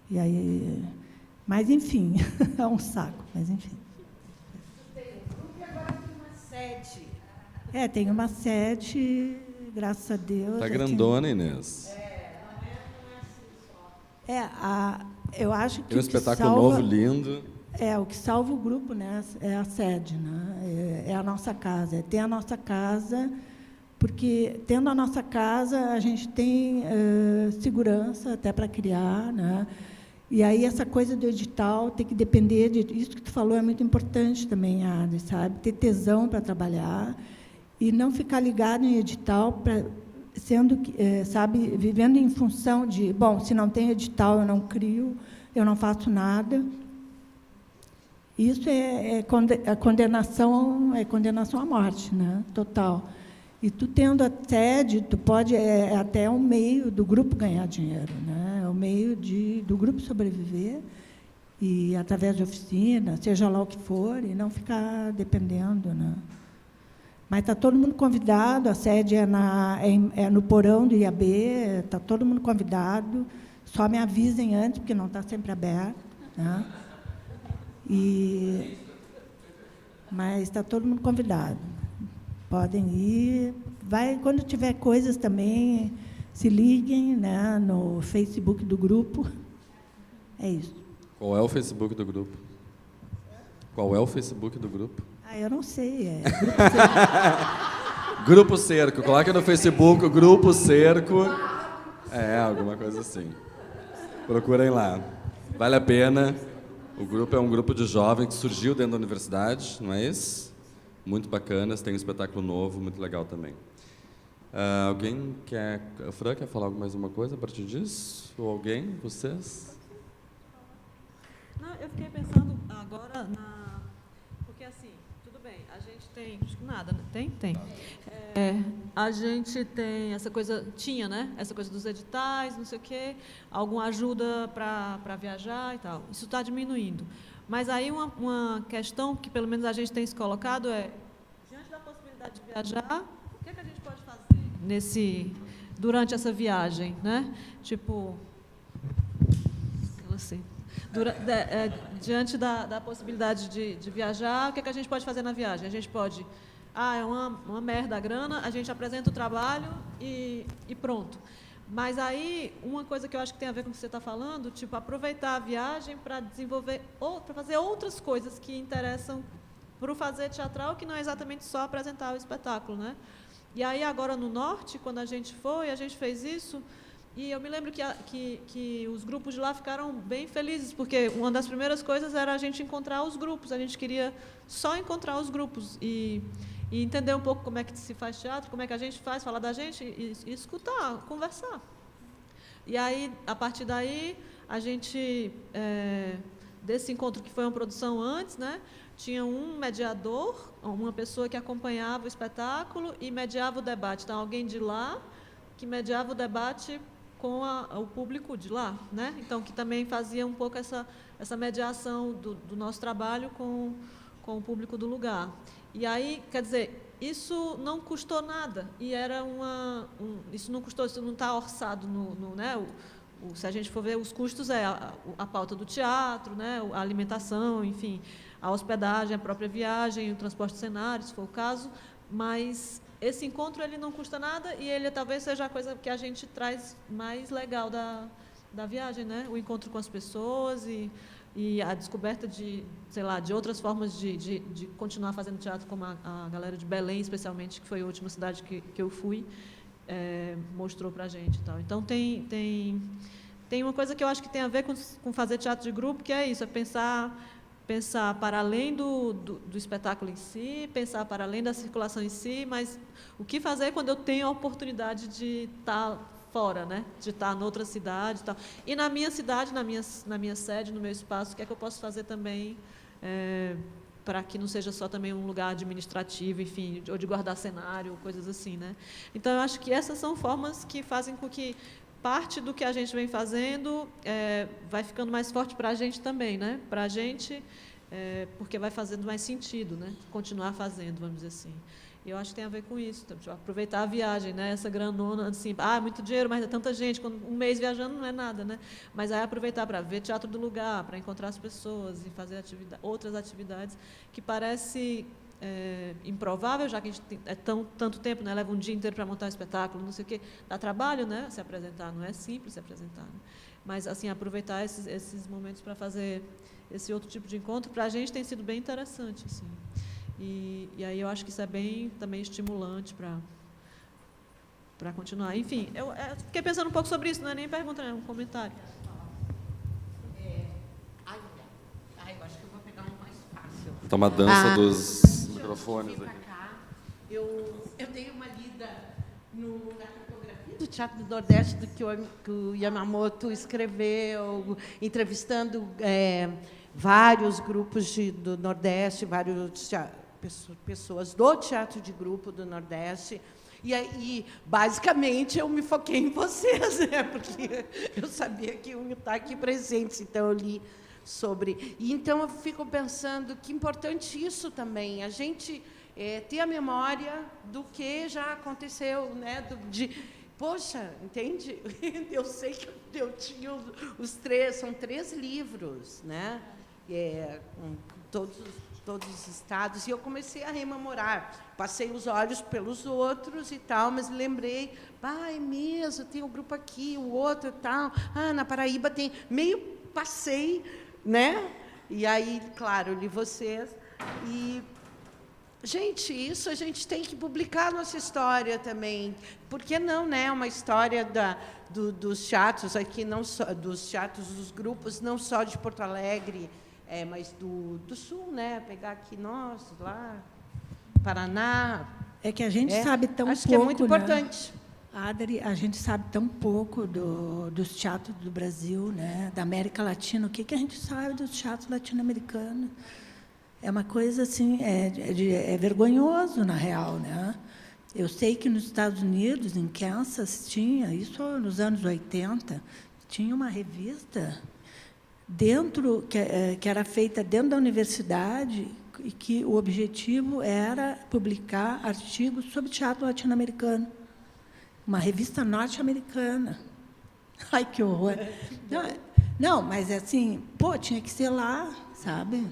E aí... Mas, enfim, é um saco, mas, enfim. Tem um grupo e agora tem uma sede. Tem uma sede, graças a Deus. Está grandona, Inês. Eu acho que tem um espetáculo novo, lindo. O que salva o grupo, né, é a sede, né? É a nossa casa, é ter a nossa casa, porque, tendo a nossa casa, a gente tem segurança até para criar, né? E aí essa coisa do edital tem que depender de... Isso que tu falou é muito importante também, Adri, sabe? Ter tesão para trabalhar e não ficar ligado em edital, sendo que, sabe, vivendo em função de, bom, se não tem edital, eu não crio, eu não faço nada. Isso é condenação à morte, né? Total. E tu tendo a sede, tu pode até um meio do grupo ganhar dinheiro, né? É o meio do grupo sobreviver e através de oficina, seja lá o que for, e não ficar dependendo, né? Mas está todo mundo convidado, a sede é no porão do IAB, está todo mundo convidado, só me avisem antes, porque não está sempre aberto, né? Mas está todo mundo convidado. Podem ir. Quando tiver coisas também, se liguem, né, no Facebook do grupo. É isso. Qual é o Facebook do grupo? Qual é o Facebook do grupo? Eu não sei. Grupo Cerco. Coloca no Facebook, Grupo Cerco. Alguma coisa assim. Procurem lá. Vale a pena. O grupo é um grupo de jovens que surgiu dentro da universidade, não é isso? Muito bacanas, tem um espetáculo novo, muito legal também. Alguém quer... A Fran quer falar mais uma coisa a partir disso? Ou alguém? Vocês? Não, eu fiquei pensando agora porque, assim, tudo bem, a gente tem... Acho que nada, né? Tem. A gente tem essa coisa... Tinha, né? Essa coisa dos editais, não sei o quê, alguma ajuda para viajar e tal. Isso está diminuindo. Mas aí uma questão que, pelo menos, a gente tem se colocado diante da possibilidade de viajar, o que a gente pode fazer durante essa viagem, né? Tipo... Assim, diante da possibilidade de viajar, o que a gente pode fazer na viagem? A gente pode é uma merda a grana, a gente apresenta o trabalho e pronto. Mas aí, uma coisa que eu acho que tem a ver com o que você está falando, tipo, aproveitar a viagem para desenvolver, para fazer outras coisas que interessam para o fazer teatral, que não é exatamente só apresentar o espetáculo, né? E aí, agora no Norte, quando a gente fez isso, e eu me lembro que os grupos de lá ficaram bem felizes, porque uma das primeiras coisas era a gente encontrar os grupos, a gente queria só encontrar os grupos e entender um pouco como é que se faz teatro, como é que a gente faz, falar da gente e escutar, conversar. E aí, a partir daí, a gente, desse encontro que foi uma produção antes, né, tinha um mediador, uma pessoa que acompanhava o espetáculo e mediava o debate. Então, alguém de lá que mediava o debate com o público de lá, né? Então, que também fazia um pouco essa mediação do nosso trabalho com o público do lugar. E aí, quer dizer, isso não custou nada, e era isso não custou, isso não está orçado né? Se a gente for ver os custos, a pauta do teatro, né? A alimentação, enfim, a hospedagem, a própria viagem, o transporte de cenário, se for o caso, mas esse encontro ele não custa nada e ele talvez seja a coisa que a gente traz mais legal da viagem, né? O encontro com as pessoas e a descoberta de, sei lá, de outras formas de continuar fazendo teatro, como a galera de Belém, especialmente, que foi a última cidade que eu fui, mostrou para a gente. Então, tem uma coisa que eu acho que tem a ver com fazer teatro de grupo, que é isso, é pensar para além do espetáculo em si, pensar para além da circulação em si, mas o que fazer quando eu tenho a oportunidade de estar fora, né? De estar em outra cidade e tal. E na minha cidade, na minha sede, no meu espaço, o que é que eu posso fazer também para que não seja só também um lugar administrativo, enfim, ou de guardar cenário, coisas assim, né? Então, eu acho que essas são formas que fazem com que parte do que a gente vem fazendo vai ficando mais forte para a gente também, né? Para a gente, porque vai fazendo mais sentido, né? Continuar fazendo, vamos dizer assim. E eu acho que tem a ver com isso, tipo, aproveitar a viagem, né? Essa granona, assim, muito dinheiro, mas é tanta gente, quando um mês viajando não é nada, né? Mas aí aproveitar para ver teatro do lugar, para encontrar as pessoas e fazer outras atividades que parece improvável, já que a gente tem tanto tempo, né? Leva um dia inteiro para montar um espetáculo, não sei o quê, dá trabalho, né? Se apresentar, não é simples se apresentar, né? Mas assim, aproveitar esses momentos para fazer esse outro tipo de encontro, para a gente tem sido bem interessante, assim. E aí eu acho que isso é bem também estimulante para continuar. Enfim, eu fiquei pensando um pouco sobre isso, não é nem pergunta, é um comentário. Eu acho que eu vou pegar um mais fácil. Então, uma dança dos microfones aqui. Eu dei uma lida na cartografia do Teatro do Nordeste do que o Yamamoto escreveu, entrevistando vários grupos do Nordeste, várias pessoas do teatro de grupo do Nordeste. E aí, basicamente, eu me foquei em vocês, né? Porque eu sabia que iam estar aqui presentes, então eu li sobre. E então eu fico pensando que importante isso também, a gente ter a memória do que já aconteceu, né? Poxa, entende? Eu sei que eu tinha os 3, são 3 livros, né? Com todos os estados, e eu comecei a rememorar. Passei os olhos pelos outros e tal, mas lembrei, é mesmo, tem um grupo aqui, o outro e tal. Na Paraíba tem... Meio passei, né? E aí, claro, eu li vocês. E, gente, isso a gente tem que publicar a nossa história também. Por que não, né? Uma história dos teatros aqui, não só dos teatros dos grupos, não só de Porto Alegre, mas do Sul, né? Pegar aqui, lá, Paraná. É que a gente sabe tão acho pouco, que é muito né? importante. Adri, a gente sabe tão pouco dos teatros do Brasil, né? Da América Latina. O que a gente sabe dos teatros latino-americanos? É uma coisa assim, é vergonhoso, na real, né? Eu sei que nos Estados Unidos, em Kansas, tinha, isso nos anos 80, tinha uma revista que era feita dentro da universidade e que o objetivo era publicar artigos sobre teatro latino-americano. Uma revista norte-americana. Ai, que horror! Não, mas assim, tinha que ser lá, sabe?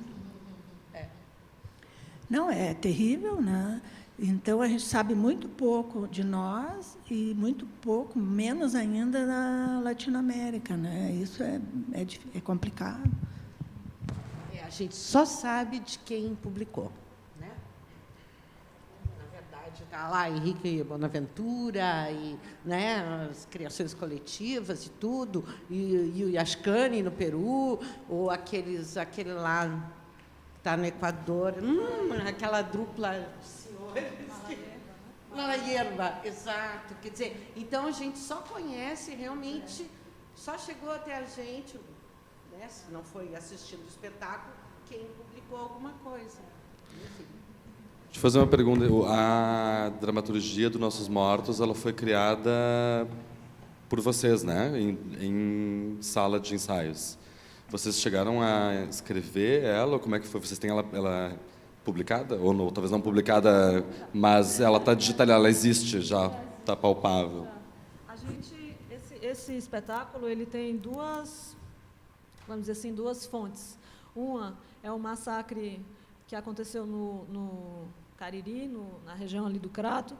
Não, é terrível, né? Então, a gente sabe muito pouco de nós e muito pouco, menos ainda, da Latinoamérica, né? Isso é complicado. A gente só sabe de quem publicou, né? Na verdade, está lá Henrique Bonaventura, e, né, as criações coletivas e tudo, e o Yascani no Peru, ou aquele lá que está no Equador, aquela dupla senhores. La Hierba, exato. Quer dizer, então a gente só conhece realmente, só chegou até a gente, né, se não foi assistindo o espetáculo, quem publicou alguma coisa. Enfim. Deixa eu fazer uma pergunta. A dramaturgia dos Nossos Mortos, ela foi criada por vocês, né? Em sala de ensaios. Vocês chegaram a escrever ela? Ou como é que foi? Vocês têm ela publicada? Ou não, talvez não publicada, mas ela está digital, ela existe já, está palpável. A gente, esse espetáculo, ele tem duas, vamos dizer assim, duas fontes. Uma é o massacre que aconteceu no Cariri, na região ali do Crato,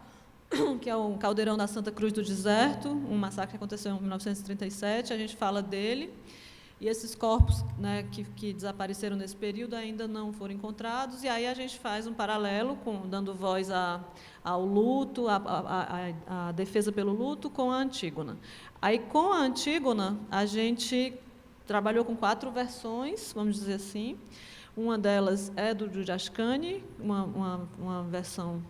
que é o Caldeirão da Santa Cruz do Deserto, um massacre que aconteceu em 1937, a gente fala dele. E esses corpos, né, que desapareceram nesse período ainda não foram encontrados, e aí a gente faz um paralelo, dando voz ao luto, à defesa pelo luto, com a Antígona. Aí, com a Antígona, a gente trabalhou com 4 versões, vamos dizer assim. Uma delas é do Yascani, uma versão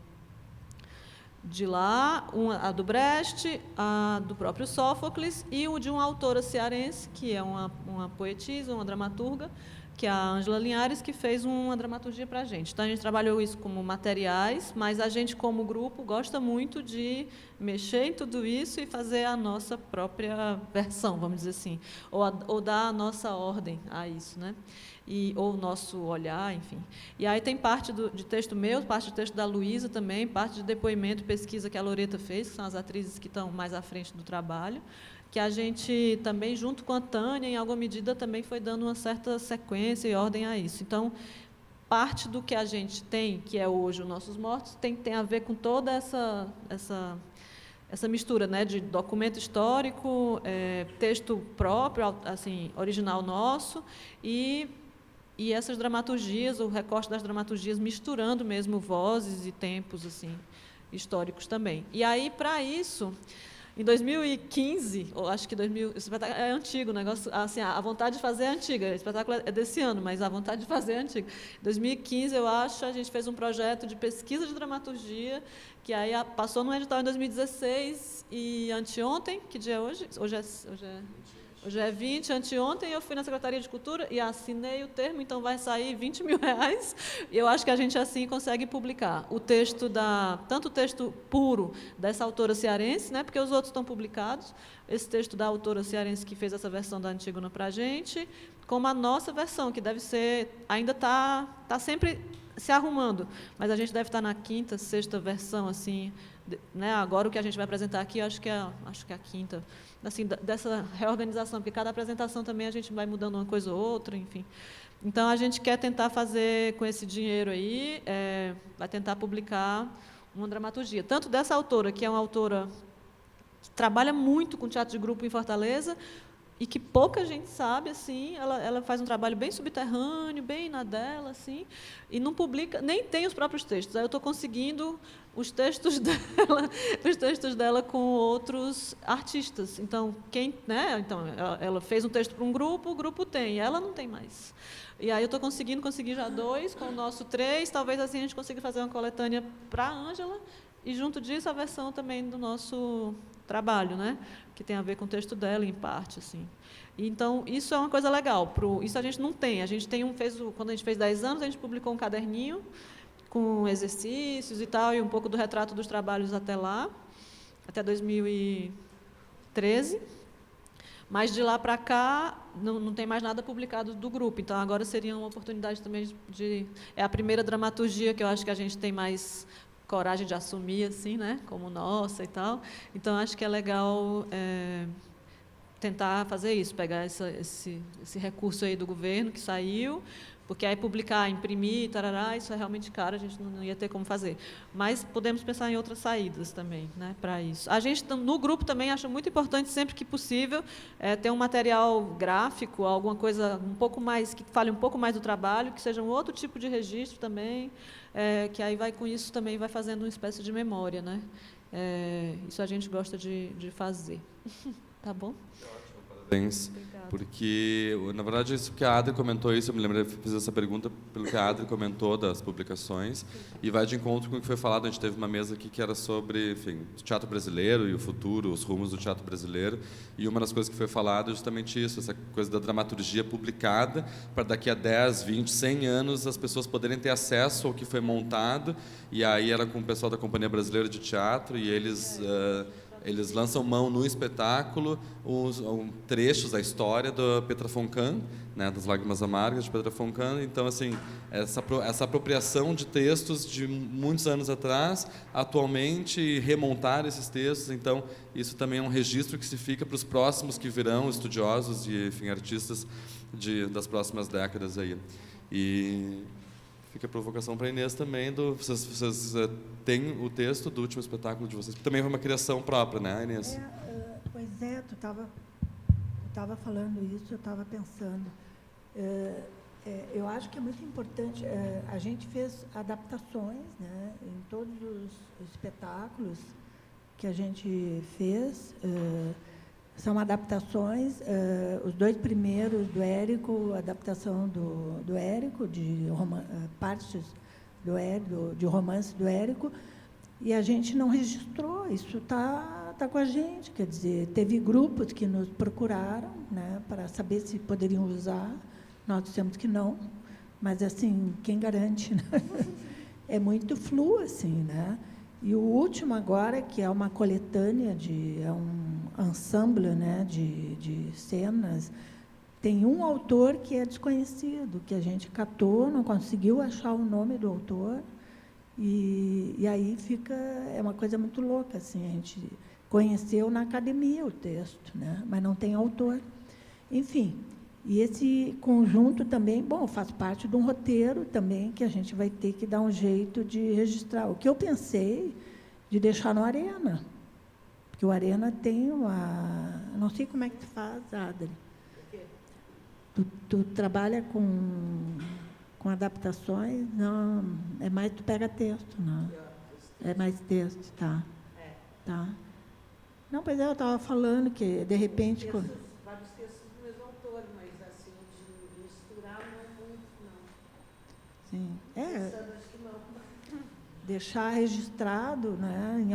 de lá, a do Brecht, a do próprio Sófocles e o de uma autora cearense, que é uma poetisa, uma dramaturga, que é a Ângela Linhares, que fez uma dramaturgia para a gente. Então, a gente trabalhou isso como materiais, mas a gente, como grupo, gosta muito de mexer em tudo isso e fazer a nossa própria versão, vamos dizer assim, ou dar a nossa ordem a isso, né? Ou o nosso olhar, enfim. E aí tem parte de texto meu, parte de texto da Luísa também, parte de depoimento, pesquisa que a Loreta fez, que são as atrizes que estão mais à frente do trabalho, que a gente também, junto com a Tânia, em alguma medida, também foi dando uma certa sequência e ordem a isso. Então, parte do que a gente tem, que é hoje os Nossos Mortos, tem a ver com toda essa mistura, né, de documento histórico, texto próprio, assim, original nosso, e essas dramaturgias, o recorte das dramaturgias, misturando mesmo vozes e tempos assim, históricos também. E aí, para isso, em 2015, ou acho que o espetáculo é antigo, o negócio, assim, a vontade de fazer é antiga, o espetáculo é desse ano, mas a vontade de fazer é antiga. Em 2015, eu acho, a gente fez um projeto de pesquisa de dramaturgia, que aí passou no edital em 2016, e anteontem, que dia é hoje? Hoje é 20, anteontem eu fui na Secretaria de Cultura e assinei o termo, então vai sair R$20 mil, e eu acho que a gente assim consegue publicar o texto tanto o texto puro dessa autora cearense, né, porque os outros estão publicados, esse texto da autora cearense que fez essa versão da Antígona para a gente, como a nossa versão, que deve ser, ainda está sempre se arrumando, mas a gente deve estar na 5ª, 6ª versão, assim, né, agora o que a gente vai apresentar aqui, acho que é a 5ª, assim, dessa reorganização, porque cada apresentação também a gente vai mudando uma coisa ou outra, enfim. Então, a gente quer tentar fazer, com esse dinheiro aí, vai tentar publicar uma dramaturgia. Tanto dessa autora, que é uma autora que trabalha muito com teatro de grupo em Fortaleza, e que pouca gente sabe, assim, ela faz um trabalho bem subterrâneo, bem na dela, assim, e não publica, nem tem os próprios textos. Aí eu estou conseguindo os textos dela com outros artistas. Então, ela fez um texto para um grupo, o grupo tem, e ela não tem mais. E aí eu estou conseguir já 2, com o nosso 3, talvez assim a gente consiga fazer uma coletânea para a Ângela, e junto disso a versão também do nosso trabalho, né, que tem a ver com o texto dela, em parte, assim. Então, isso é uma coisa legal. Isso a gente não tem. A gente quando a gente fez 10 anos, a gente publicou um caderninho com exercícios e tal, e um pouco do retrato dos trabalhos até lá, até 2013. Mas, de lá para cá, não tem mais nada publicado do grupo. Então, agora seria uma oportunidade também é a primeira dramaturgia que eu acho que a gente tem mais coragem de assumir, assim, né, como nossa e tal. Então, acho que é legal tentar fazer isso, pegar esse recurso aí do governo que saiu, Porque aí publicar, imprimir, tarará, isso é realmente caro, a gente não ia ter como fazer. Mas podemos pensar em outras saídas também, né, para isso. A gente, no grupo, também acha muito importante, sempre que possível, ter um material gráfico, alguma coisa um pouco mais, que fale um pouco mais do trabalho, que seja um outro tipo de registro também, que aí vai com isso também vai fazendo uma espécie de memória, né? Isso a gente gosta de fazer. Tá bom? Parabéns. Porque, na verdade, isso que a Adri comentou isso, eu me lembrei, fiz essa pergunta pelo que a Adri comentou das publicações, e vai de encontro com o que foi falado. A gente teve uma mesa aqui que era sobre, enfim, o teatro brasileiro e o futuro, os rumos do teatro brasileiro, e uma das coisas que foi falada é justamente isso, essa coisa da dramaturgia publicada, para daqui a 10, 20, 100 anos as pessoas poderem ter acesso ao que foi montado, e aí era com o pessoal da Companhia Brasileira de Teatro, e eles lançam mão no espetáculo trechos da história do Petra von Kahn, né, das Lágrimas Amargas de Petra von Kahn. Então, assim, essa apropriação de textos de muitos anos atrás, atualmente, remontar esses textos. Então, isso também é um registro que se fica para os próximos que virão, estudiosos e, enfim, artistas das próximas décadas aí. E fica a provocação para a Inês também. Vocês têm o texto do último espetáculo de vocês, que também foi uma criação própria, né, Inês? Pois é, tu estava falando isso, eu estava pensando. Eu acho que é muito importante. A gente fez adaptações, né, em todos os espetáculos que a gente fez. São adaptações, os 2 primeiros do Érico, a adaptação do Érico, partes de romance do Érico, e a gente não registrou, isso tá com a gente, quer dizer, teve grupos que nos procuraram, né, para saber se poderiam usar, nós dissemos que não, mas, assim, quem garante, né? É muito flu, assim, né? E o último agora, que é uma coletânea, é um ensemble, né, de cenas, tem um autor que é desconhecido, que a gente catou, não conseguiu achar o nome do autor, e aí é uma coisa muito louca, assim, a gente conheceu na academia o texto, né, mas não tem autor. Enfim, e esse conjunto também, bom, faz parte de um roteiro também que a gente vai ter que dar um jeito de registrar. O que eu pensei de deixar no Arena, porque o Arena tem não sei como é que tu faz, Adri. Tu trabalha com adaptações, não, é mais tu pega texto, não. É mais texto, tá. Tá. Não, pois eu estava falando que, de repente... Vários textos do mesmo autor, mas assim, de misturar não é muito, não. Sim. Pensando, acho que não. Deixar registrado, né,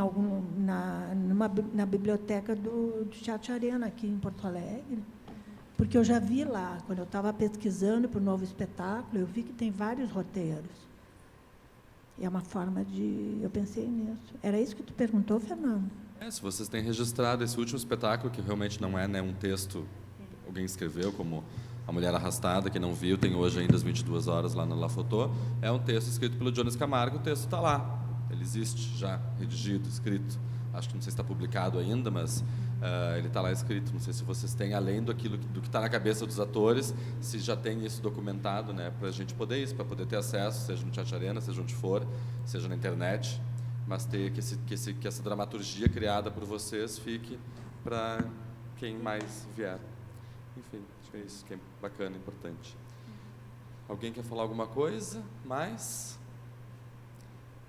na biblioteca do Teatro Arena, aqui em Porto Alegre, porque eu já vi lá, quando eu estava pesquisando para o novo espetáculo, eu vi que tem vários roteiros. É uma forma eu pensei nisso. Era isso que tu perguntou, Fernando? Se vocês têm registrado esse último espetáculo, que realmente não é, né, um texto que alguém escreveu, como A Mulher Arrastada, que não viu, tem hoje ainda às 22 horas lá na La Photo, é um texto escrito pelo Jones Camargo, o texto está lá, ele existe já, redigido, escrito. Acho que não sei se está publicado ainda, mas ele está lá escrito. Não sei se vocês têm, além do que está na cabeça dos atores, se já tem isso documentado, né, para a gente poder para poder ter acesso, seja no Teatro Arena, seja onde for, seja na internet, mas ter que essa dramaturgia criada por vocês fique para quem mais vier. Enfim, acho que é isso que é bacana, importante. Alguém quer falar alguma coisa mais?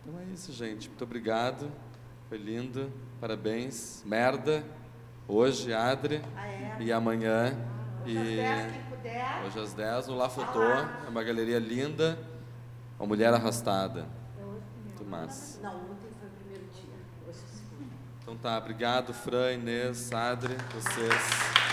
Então é isso, gente. Muito obrigado. Foi lindo. Parabéns. Merda. Hoje, Adri. E amanhã. Hoje às 10, no La Photo. É uma galeria linda. A Mulher Arrastada. Muito massa. Não, ontem foi o primeiro dia. Hoje é o segundo. Então tá, obrigado, Fran, Inês, Adri, vocês.